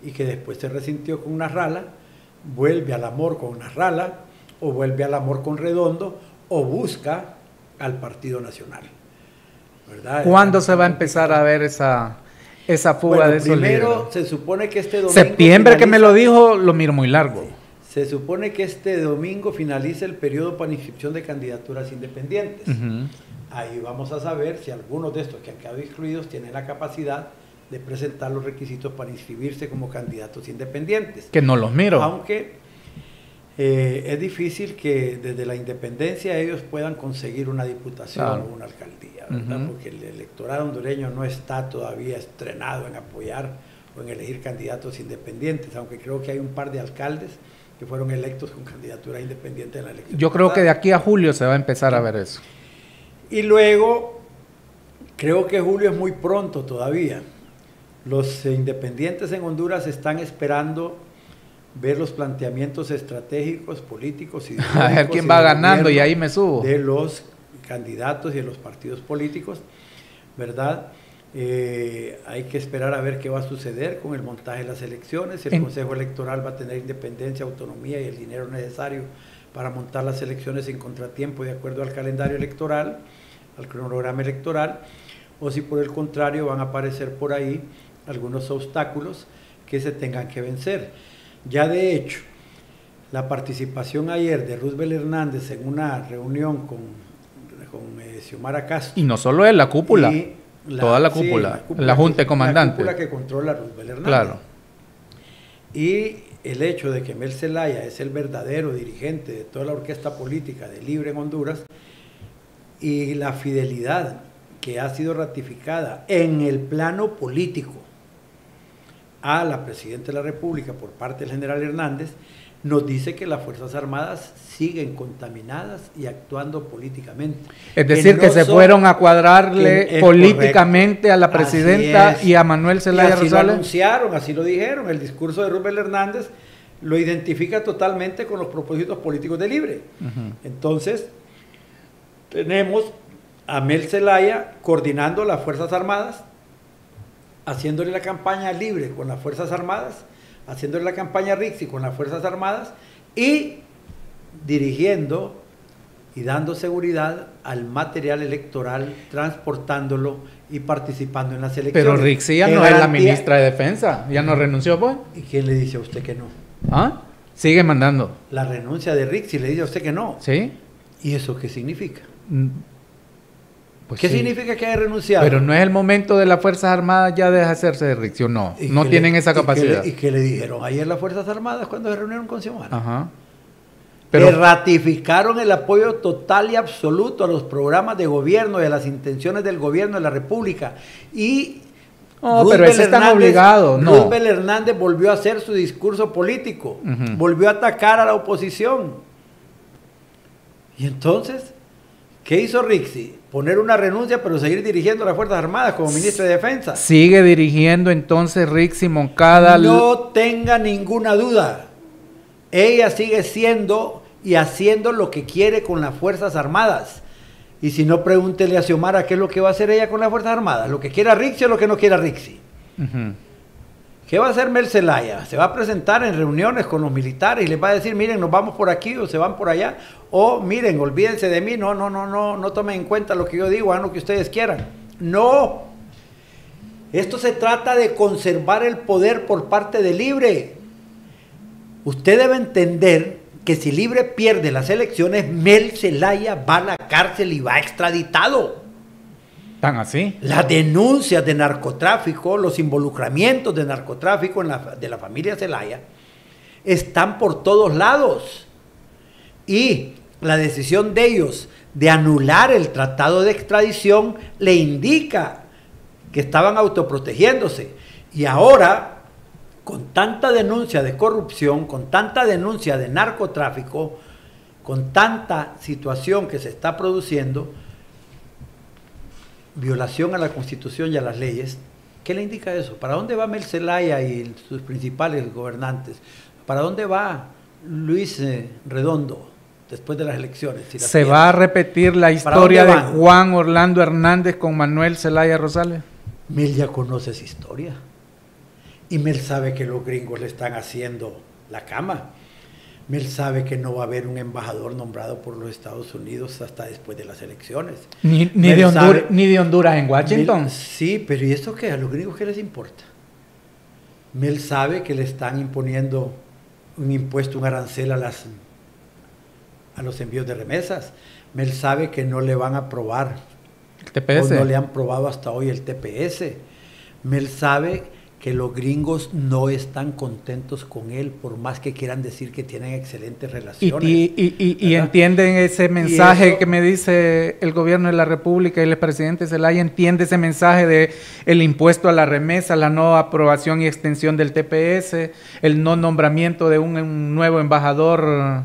y que después se resintió con Nasralla, vuelve al amor con Nasralla, o vuelve al amor con Redondo, o busca al Partido Nacional. ¿Verdad? ¿Cuándo se va a empezar a ver esa fuga de esos primero líderes? se supone que este domingo septiembre finaliza, que me lo dijo, lo miro muy largo. Sí. Se supone que este domingo finaliza el periodo para inscripción de candidaturas independientes. Ahí vamos a saber si algunos de estos que han quedado excluidos tienen la capacidad de presentar los requisitos para inscribirse como candidatos independientes. Que no los miro. Aunque es difícil que desde la independencia ellos puedan conseguir una diputación o una alcaldía, ¿verdad? Porque el electorado hondureño no está todavía estrenado en apoyar o en elegir candidatos independientes, aunque creo que hay un par de alcaldes que fueron electos con candidatura independiente en la elección. Yo creo que de aquí a julio se va a empezar a ver eso. Y luego, creo que julio es muy pronto todavía. Los independientes en Honduras están esperando ver los planteamientos estratégicos, políticos y a ver quién va ganando y ahí me subo. De los candidatos y de los partidos políticos, ¿verdad? Hay que esperar a ver qué va a suceder con el montaje de las elecciones. El Consejo Electoral va a tener independencia, autonomía y el dinero necesario para montar las elecciones sin contratiempo de acuerdo al calendario electoral, al cronograma electoral, o si por el contrario van a aparecer por ahí algunos obstáculos que se tengan que vencer. Ya de hecho, la participación ayer de Roosevelt Hernández en una reunión con Xiomara Castro. Y no solo él, la cúpula. Toda la cúpula, la Junta de Comandantes. La cúpula que controla a Roosevelt Hernández. Claro. Y el hecho de que Mel Zelaya es el verdadero dirigente de toda la orquesta política de Libre en Honduras, y la fidelidad que ha sido ratificada en el plano político a la Presidenta de la República por parte del general Hernández, nos dice que las Fuerzas Armadas siguen contaminadas y actuando políticamente. Es decir, que se fueron a cuadrarle políticamente a la Presidenta y a Manuel Zelaya Rosales. Así lo anunciaron, así lo dijeron. El discurso de Roosevelt Hernández lo identifica totalmente con los propósitos políticos de Libre. Entonces, tenemos a Mel Zelaya coordinando las Fuerzas Armadas, haciéndole la campaña Libre con las Fuerzas Armadas, haciéndole la campaña Rixi con las Fuerzas Armadas y dirigiendo y dando seguridad al material electoral, transportándolo y participando en las elecciones. Pero Rixi ya no es la ministra de Defensa, ya no renunció, pues. ¿Y quién le dice a usted que no? ¿Ah? Sigue mandando. La renuncia de Rixi le dice a usted que no. ¿Sí? ¿Y eso qué significa? Pues ¿Qué significa que haya renunciado? Pero no es el momento de las Fuerzas Armadas ya de hacerse de Rixi, no. No tienen esa capacidad. ¿Y qué le dijeron ayer las Fuerzas Armadas cuando se reunieron con Xiomara? Ajá. Pero ratificaron el apoyo total y absoluto a los programas de gobierno y a las intenciones del gobierno de la República. Y pero ese están obligados. No. Roosevelt Hernández volvió a hacer su discurso político, volvió a atacar a la oposición. Y entonces, ¿qué hizo Rixi? Poner una renuncia, pero seguir dirigiendo las Fuerzas Armadas como ministra de Defensa. Sigue dirigiendo entonces Rixi Moncada. No tenga ninguna duda. Ella sigue siendo y haciendo lo que quiere con las Fuerzas Armadas. Y si no, pregúntele a Xiomara qué es lo que va a hacer ella con las Fuerzas Armadas. ¿Lo que quiera Rixi o lo que no quiera Rixi? ¿Qué va a hacer Mel Zelaya? ¿Se va a presentar en reuniones con los militares y les va a decir, miren, nos vamos por aquí o se van por allá? O miren, olvídense de mí, no tomen en cuenta lo que yo digo, hagan lo que ustedes quieran. No. Esto se trata de conservar el poder por parte de Libre. Usted debe entender que si Libre pierde las elecciones, Mel Zelaya va a la cárcel y va extraditado. ¿Tan así? Las denuncias de narcotráfico, los involucramientos de narcotráfico de la familia Zelaya están por todos lados. Y la decisión de ellos de anular el tratado de extradición le indica que estaban autoprotegiéndose. Y ahora, con tanta denuncia de corrupción, con tanta denuncia de narcotráfico, con tanta situación que se está produciendo, violación a la Constitución y a las leyes, ¿qué le indica eso? ¿Para dónde va Mel Zelaya y sus principales gobernantes? ¿Para dónde va Luis Redondo después de las elecciones? Si las ¿Se pierde? va a repetir la historia de Juan Orlando Hernández con Manuel Zelaya Rosales? Mel ya conoce esa historia. Y Mel sabe que los gringos le están haciendo la cama. Mel sabe que no va a haber un embajador nombrado por los Estados Unidos hasta después de las elecciones. Ni de Honduras en Washington. Mel, sí, pero ¿y eso qué? ¿A los gringos qué les importa? Mel sabe que le están imponiendo un impuesto, un arancel a los envíos de remesas. Mel sabe que no le van a aprobar El TPS. o no le han probado hasta hoy el TPS. Mel sabe que los gringos no están contentos con él, por más que quieran decir que tienen excelentes relaciones. Y entienden ese mensaje que me dice el gobierno de la República y el presidente Zelaya, entiende ese mensaje de el impuesto a la remesa, la no aprobación y extensión del TPS, el no nombramiento de un nuevo embajador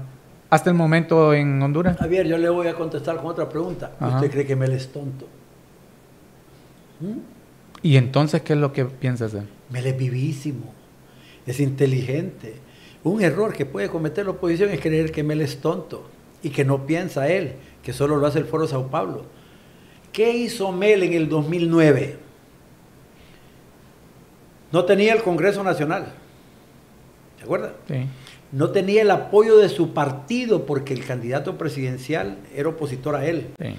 hasta el momento en Honduras. Javier, yo le voy a contestar con otra pregunta. Ajá. ¿Usted cree que Mel es tonto? ¿Y entonces qué es lo que piensa hacer? Mel es vivísimo, es inteligente. Un error que puede cometer la oposición es creer que Mel es tonto y que no piensa él, que solo lo hace el Foro Sao Paulo. ¿Qué hizo Mel en el 2009? No tenía el Congreso Nacional, ¿se acuerda? Sí. No tenía el apoyo de su partido porque el candidato presidencial era opositor a él. Sí.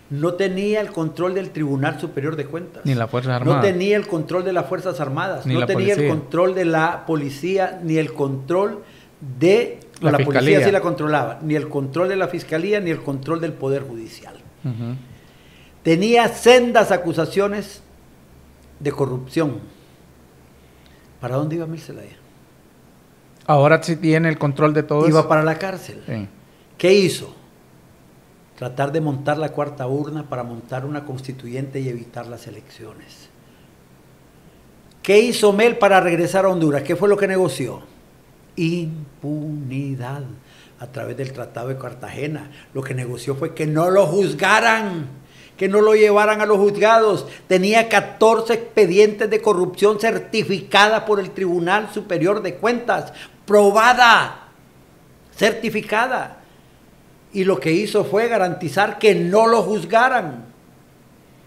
No tenía el control del Tribunal Superior de Cuentas. Ni las Fuerzas Armadas. No tenía el control de las Fuerzas Armadas. Ni no la tenía policía. el control de la policía, ni el control de... La la fiscalía. policía sí la controlaba. Ni el control de la Fiscalía, ni el control del Poder Judicial. Uh-huh. Tenía sendas acusaciones de corrupción. ¿Para dónde iba Mel Zelaya? Ahora sí tiene el control de todo Iba eso. para la cárcel. Sí. ¿Qué hizo? Tratar de montar la cuarta urna para montar una constituyente y evitar las elecciones. ¿Qué hizo Mel para regresar a Honduras? ¿Qué fue lo que negoció? Impunidad a través del Tratado de Cartagena. Lo que negoció fue que no lo juzgaran, que no lo llevaran a los juzgados. Tenía 14 expedientes de corrupción certificada por el Tribunal Superior de Cuentas, probada, certificada. Y lo que hizo fue garantizar que no lo juzgaran,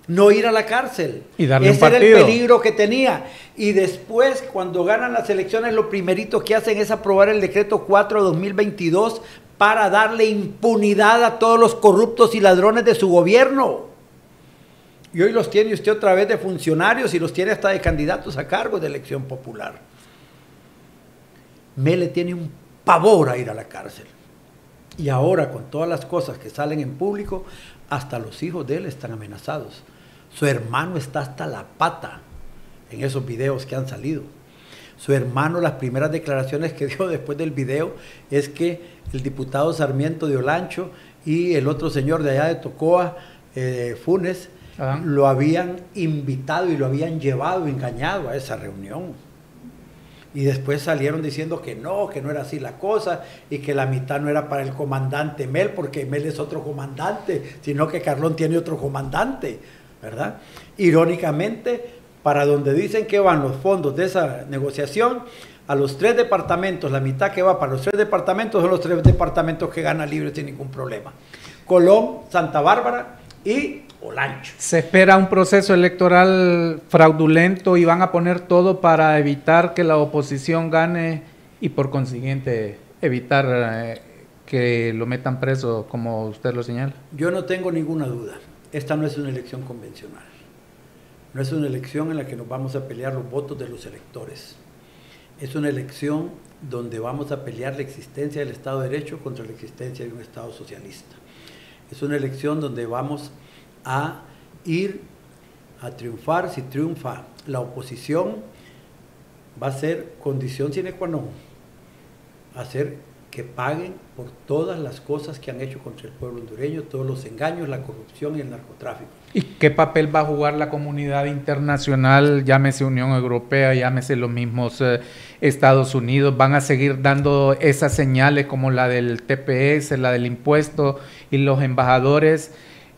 no ir a la cárcel. Y darle Ese un era el partido. peligro que tenía. Y después, cuando ganan las elecciones, lo primerito que hacen es aprobar el decreto 4 de 2022 para darle impunidad a todos los corruptos y ladrones de su gobierno. Y hoy los tiene usted otra vez de funcionarios y los tiene hasta de candidatos a cargo de elección popular. Mel le tiene un pavor a ir a la cárcel. Y ahora, con todas las cosas que salen en público, hasta los hijos de él están amenazados. Su hermano está hasta la pata en esos videos que han salido. Su hermano, las primeras declaraciones que dio después del video es que el diputado Sarmiento de Olancho y el otro señor de allá de Tocoa, Funes, lo habían invitado y lo habían llevado, engañado a esa reunión. Y después salieron diciendo que no era así la cosa y que la mitad no era para el comandante Mel, porque Mel es otro comandante, sino que Carlón tiene otro comandante, ¿verdad? Irónicamente, para donde dicen que van los fondos de esa negociación, a los 3 departamentos, la mitad que va para los 3 departamentos son los 3 departamentos que gana Libre sin ningún problema. Colón, Santa Bárbara y Olancho. Se espera un proceso electoral fraudulento y van a poner todo para evitar que la oposición gane y por consiguiente evitar que lo metan preso, como usted lo señala. Yo no tengo ninguna duda. Esta no es una elección convencional. No es una elección en la que nos vamos a pelear los votos de los electores. Es una elección donde vamos a pelear la existencia del Estado de Derecho contra la existencia de un Estado socialista. Es una elección donde vamos a ir a triunfar. Si triunfa la oposición, va a ser condición sine qua non hacer que paguen por todas las cosas que han hecho contra el pueblo hondureño, todos los engaños, la corrupción y el narcotráfico. ¿Y qué papel va a jugar la comunidad internacional, llámese Unión Europea, llámese los mismos Estados Unidos? ¿Van a seguir dando esas señales como la del TPS, la del impuesto y los embajadores?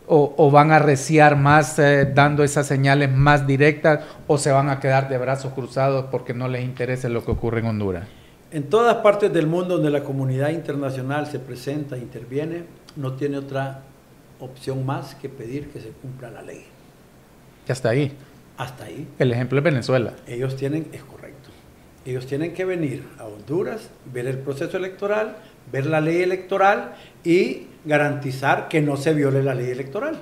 ¿O van a arreciar más dando esas señales más directas? ¿O se van a quedar de brazos cruzados porque no les interesa lo que ocurre en Honduras? En todas partes del mundo donde la comunidad internacional se presenta, interviene, no tiene otra opción más que pedir que se cumpla la ley. Ya está ahí. Hasta ahí. El ejemplo es Venezuela. Es correcto. Ellos tienen que venir a Honduras, ver el proceso electoral, ver la ley electoral y garantizar que no se viole la ley electoral.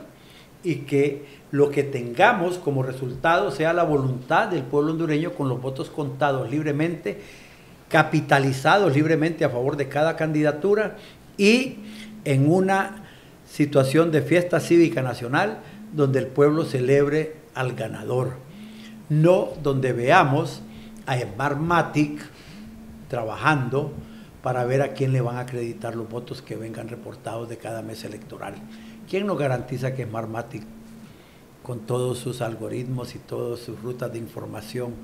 Y que lo que tengamos como resultado sea la voluntad del pueblo hondureño con los votos contados libremente, capitalizados libremente a favor de cada candidatura y en una situación de fiesta cívica nacional donde el pueblo celebre al ganador, no donde veamos a Smartmatic trabajando para ver a quién le van a acreditar los votos que vengan reportados de cada mes electoral. ¿Quién nos garantiza que Smartmatic, con todos sus algoritmos y todas sus rutas de información,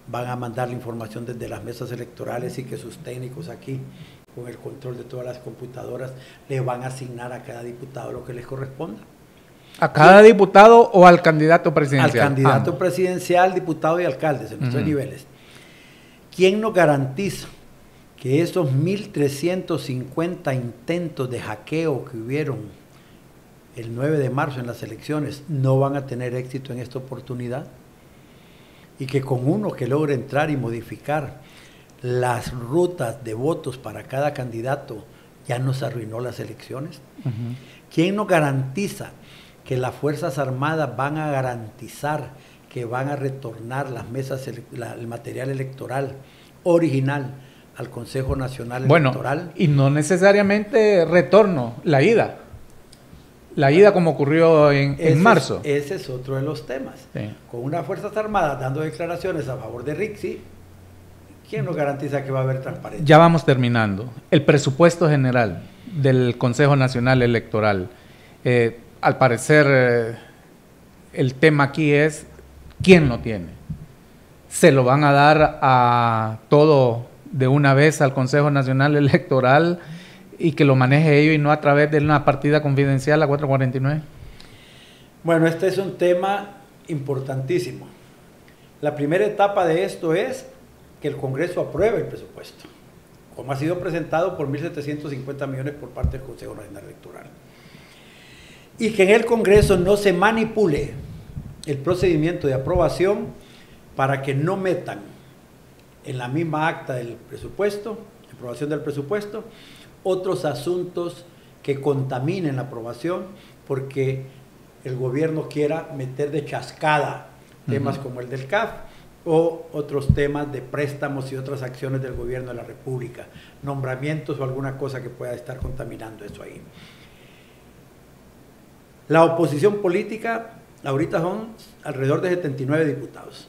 van a mandar la información desde las mesas electorales y que sus técnicos aquí, con el control de todas las computadoras, le van a asignar a cada diputado lo que les corresponda? ¿A cada diputado o al candidato presidencial? Al candidato presidencial, diputado y alcaldes, en los tres niveles. ¿Quién nos garantiza que esos 1.350 intentos de hackeo que hubieron el 9 de marzo en las elecciones no van a tener éxito en esta oportunidad? Y que con uno que logre entrar y modificar las rutas de votos para cada candidato ya nos arruinó las elecciones. ¿Quién nos garantiza que las Fuerzas Armadas van a garantizar que van a retornar las mesas, el material electoral original al Consejo Nacional Electoral? Y no necesariamente retorno, la ida. La ida como ocurrió en marzo. Ese es otro de los temas. Sí. Con unas Fuerzas Armadas dando declaraciones a favor de Rixi, ¿quién nos garantiza que va a haber transparencia? Ya vamos terminando. El presupuesto general del Consejo Nacional Electoral. Al parecer, el tema aquí es quién lo tiene. ¿Se lo van a dar a todo de una vez al Consejo Nacional Electoral y que lo maneje ellos y no a través de una partida confidencial a 449? Bueno, este es un tema importantísimo. La primera etapa de esto es que el Congreso apruebe el presupuesto, como ha sido presentado por 1.750 millones por parte del Consejo Nacional Electoral. Y que en el Congreso no se manipule el procedimiento de aprobación para que no metan en la misma acta del presupuesto, aprobación del presupuesto, otros asuntos que contaminen la aprobación, porque el gobierno quiera meter de chascada temas como el del CAF o otros temas de préstamos y otras acciones del gobierno de la República, nombramientos o alguna cosa que pueda estar contaminando eso ahí. La oposición política, ahorita son alrededor de 79 diputados.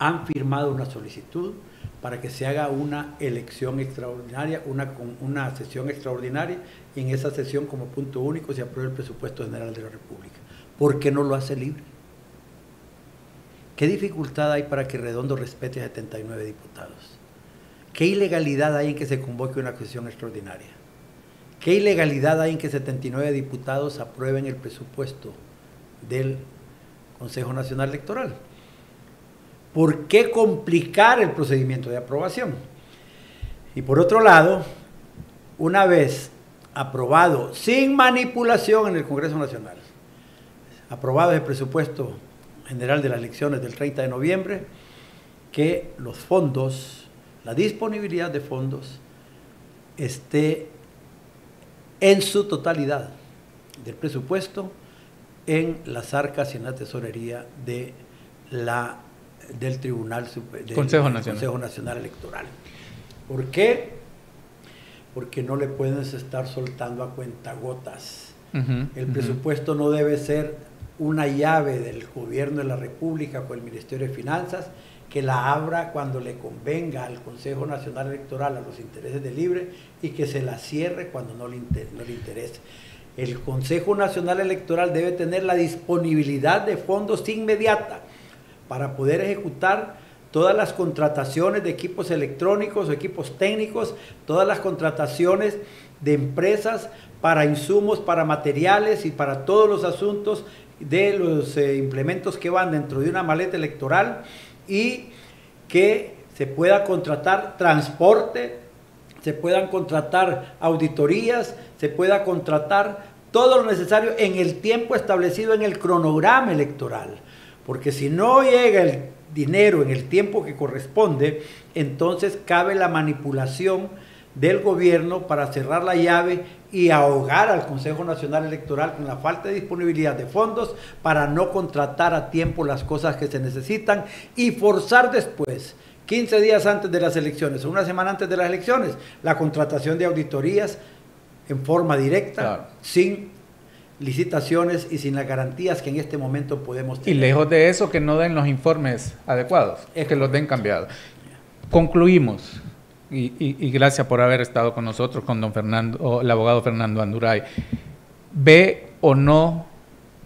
Han firmado una solicitud para que se haga una elección extraordinaria, una sesión extraordinaria, y en esa sesión como punto único se apruebe el presupuesto general de la República. ¿Por qué no lo hace libre? ¿Qué dificultad hay para que Redondo respete a 79 diputados? ¿Qué ilegalidad hay en que se convoque una sesión extraordinaria? ¿Qué ilegalidad hay en que 79 diputados aprueben el presupuesto del Consejo Nacional Electoral? ¿Por qué complicar el procedimiento de aprobación? Y por otro lado, una vez aprobado sin manipulación en el Congreso Nacional, aprobado el presupuesto general de las elecciones del 30 de noviembre, que los fondos, la disponibilidad de fondos, esté en su totalidad del presupuesto en las arcas y en la tesorería del del Consejo Nacional. Consejo Nacional Electoral. ¿Por qué? Porque no le puedes estar soltando a cuentagotas. El presupuesto no debe ser una llave del gobierno de la República o el Ministerio de Finanzas que la abra cuando le convenga al Consejo Nacional Electoral a los intereses del libre y que se la cierre cuando no le interese. El Consejo Nacional Electoral debe tener la disponibilidad de fondos inmediata para poder ejecutar todas las contrataciones de equipos electrónicos o equipos técnicos, todas las contrataciones de empresas para insumos, para materiales y para todos los asuntos de los implementos que van dentro de una maleta electoral, y que se pueda contratar transporte, se puedan contratar auditorías, se pueda contratar todo lo necesario en el tiempo establecido en el cronograma electoral, porque si no llega el dinero en el tiempo que corresponde, entonces cabe la manipulación del gobierno para cerrar la llave y ahogar al Consejo Nacional Electoral con la falta de disponibilidad de fondos para no contratar a tiempo las cosas que se necesitan y forzar después, 15 días antes de las elecciones o una semana antes de las elecciones, la contratación de auditorías en forma directa, claro, sin licitaciones y sin las garantías que en este momento podemos tener. Y lejos de eso, que no den los informes adecuados, que los den cambiados. Concluimos. Y gracias por haber estado con nosotros, con don Fernando, el abogado Fernando Anduray. ¿Ve o no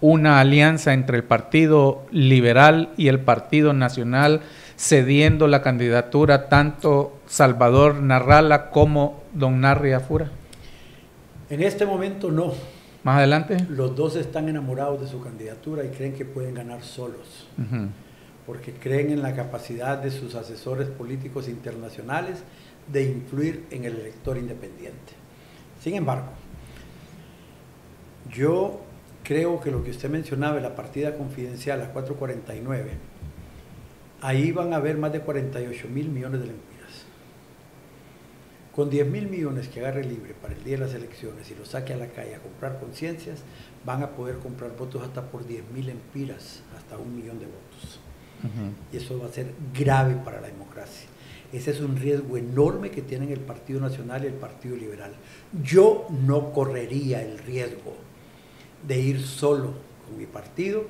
una alianza entre el Partido Liberal y el Partido Nacional cediendo la candidatura tanto Salvador Narrala como don Narri Afura? En este momento no. ¿Más adelante? Los dos están enamorados de su candidatura y creen que pueden ganar solos, porque creen en la capacidad de sus asesores políticos internacionales de influir en el elector independiente. Sin embargo, yo creo que lo que usted mencionaba de la partida confidencial a 449, ahí van a haber más de 48 mil millones de lempiras. Con 10 mil millones que agarre libre para el día de las elecciones y lo saque a la calle a comprar conciencias, van a poder comprar votos hasta por 10 mil lempiras, hasta 1 millón de votos. Y eso va a ser grave para la democracia. Ese es un riesgo enorme que tienen el Partido Nacional y el Partido Liberal. Yo no correría el riesgo de ir solo con mi partido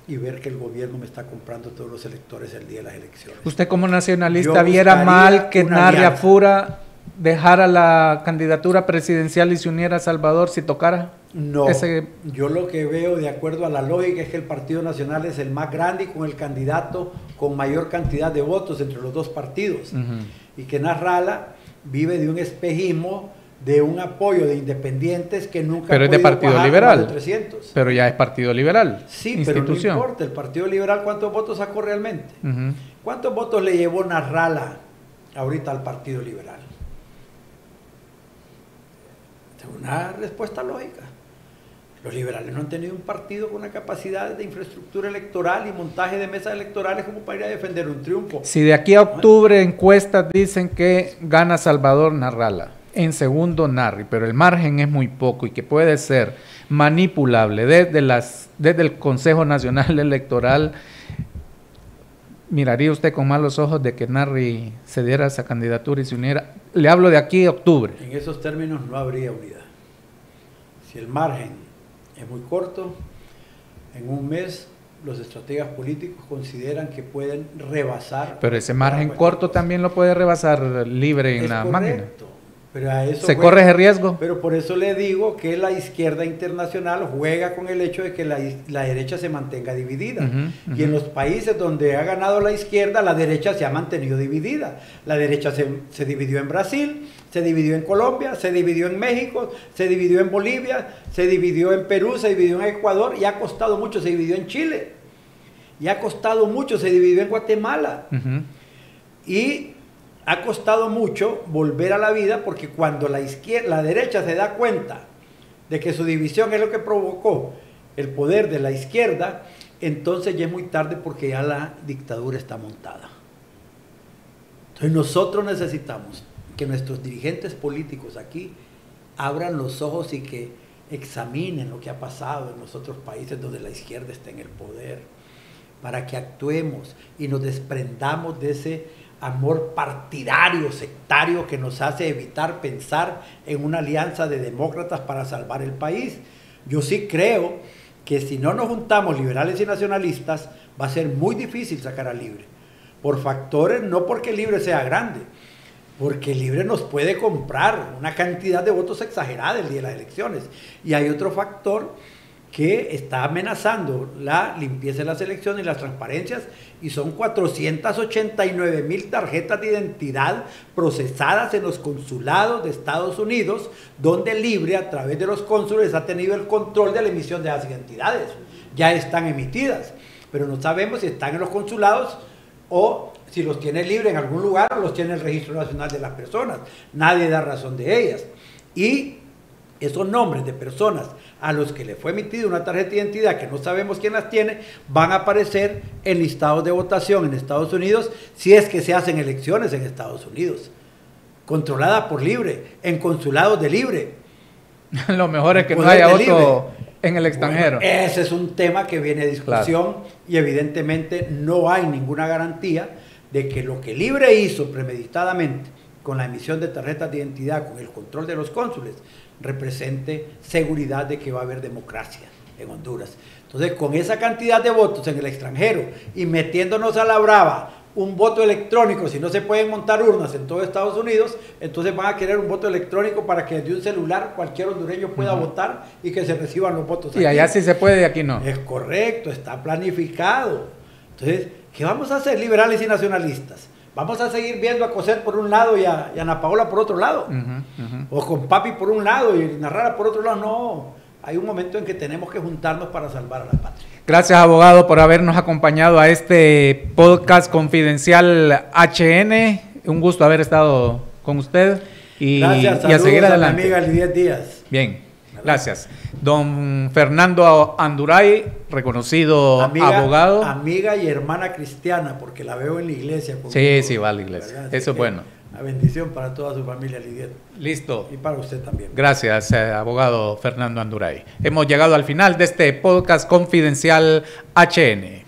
y ver que el gobierno me está comprando todos los electores el día de las elecciones. ¿Usted como nacionalista viera mal que Narri Afura dejara la candidatura presidencial y se uniera a Salvador si tocara? No, yo lo que veo, de acuerdo a la lógica, es que el Partido Nacional es el más grande y con el candidato con mayor cantidad de votos entre los dos partidos. Y que Narrala vive de un espejismo, de un apoyo de independientes que nunca pero ha es de Partido Liberal. 300. Pero ya es Partido Liberal. Sí, pero no importa. El Partido Liberal, ¿cuántos votos sacó realmente? ¿Cuántos votos le llevó Narrala ahorita al Partido Liberal? Es una respuesta lógica. Los liberales no han tenido un partido con la capacidad de infraestructura electoral y montaje de mesas electorales como para ir a defender un triunfo. Si de aquí a octubre encuestas dicen que gana Salvador Narrala, en segundo Narri, pero el margen es muy poco y que puede ser manipulable desde el Consejo Nacional Electoral, ¿miraría usted con malos ojos de que Narri cediera esa candidatura y se uniera? Le hablo de aquí a octubre. En esos términos no habría unidad. Si el margen es muy corto, en un mes los estrategas políticos consideran que pueden rebasar. Pero ese margen corto también lo puede rebasar libre en la máquina. Pero a eso ¿Se corre ese riesgo? Pero por eso le digo que la izquierda internacional juega con el hecho de que la derecha se mantenga dividida. Y en los países donde ha ganado la izquierda, la derecha se ha mantenido dividida. La derecha se dividió en Brasil, se dividió en Colombia, se dividió en México, se dividió en Bolivia, se dividió en Perú, se dividió en Ecuador y ha costado mucho, se dividió en Chile. Y ha costado mucho, se dividió en Guatemala. Y ha costado mucho volver a la vida, porque cuando la derecha se da cuenta de que su división es lo que provocó el poder de la izquierda, entonces ya es muy tarde porque ya la dictadura está montada. Entonces nosotros necesitamos que nuestros dirigentes políticos aquí abran los ojos y que examinen lo que ha pasado en los otros países donde la izquierda está en el poder. para que actuemos y nos desprendamos de ese amor partidario, sectario, que nos hace evitar pensar en una alianza de demócratas para salvar el país. Yo sí creo que si no nos juntamos liberales y nacionalistas, va a ser muy difícil sacar a Libre. Por factores, no porque Libre sea grande, porque Libre nos puede comprar una cantidad de votos exagerada el día de las elecciones. Y hay otro factor que está amenazando la limpieza de las elecciones y las transparencias, y son 489,000 tarjetas de identidad procesadas en los consulados de Estados Unidos, donde Libre, a través de los cónsules, ha tenido el control de la emisión de las identidades. Ya están emitidas, pero no sabemos si están en los consulados o si los tiene Libre en algún lugar o los tiene el Registro Nacional de las Personas. Nadie da razón de ellas. Y esos nombres de personas a los que le fue emitida una tarjeta de identidad que no sabemos quién las tiene, van a aparecer en listados de votación en Estados Unidos, si es que se hacen elecciones en Estados Unidos, controlada por Libre, en consulados de Libre. Lo mejor es que no haya otro en el extranjero. Bueno, ese es un tema que viene a discusión, claro. Y evidentemente no hay ninguna garantía de que lo que Libre hizo premeditadamente con la emisión de tarjetas de identidad, con el control de los cónsules, represente seguridad de que va a haber democracia en Honduras. Entonces, con esa cantidad de votos en el extranjero y metiéndonos a la brava un voto electrónico, si no se pueden montar urnas en todo Estados Unidos, entonces van a querer un voto electrónico para que desde un celular cualquier hondureño pueda votar y que se reciban los votos. Y allá sí se puede y aquí no. Es correcto, está planificado. Entonces, ¿qué vamos a hacer, liberales y nacionalistas? ¿Vamos a seguir viendo a Cosette por un lado y a Ana Paola por otro lado? O con Papi por un lado y Narrara por otro lado. No, hay un momento en que tenemos que juntarnos para salvar a la patria. Gracias, abogado, por habernos acompañado a este podcast confidencial HN. Un gusto haber estado con usted y, gracias, y a seguir adelante. A mi amiga Lidiet Díaz. Bien, gracias. Don Fernando Anduray, reconocido abogado. Amiga y hermana cristiana, porque la veo en la iglesia. Sí, va a la iglesia. Eso es bueno. Una bendición para toda su familia, Lidiet. Listo. Y para usted también. Gracias, abogado Fernando Anduray. Hemos llegado al final de este podcast confidencial HN.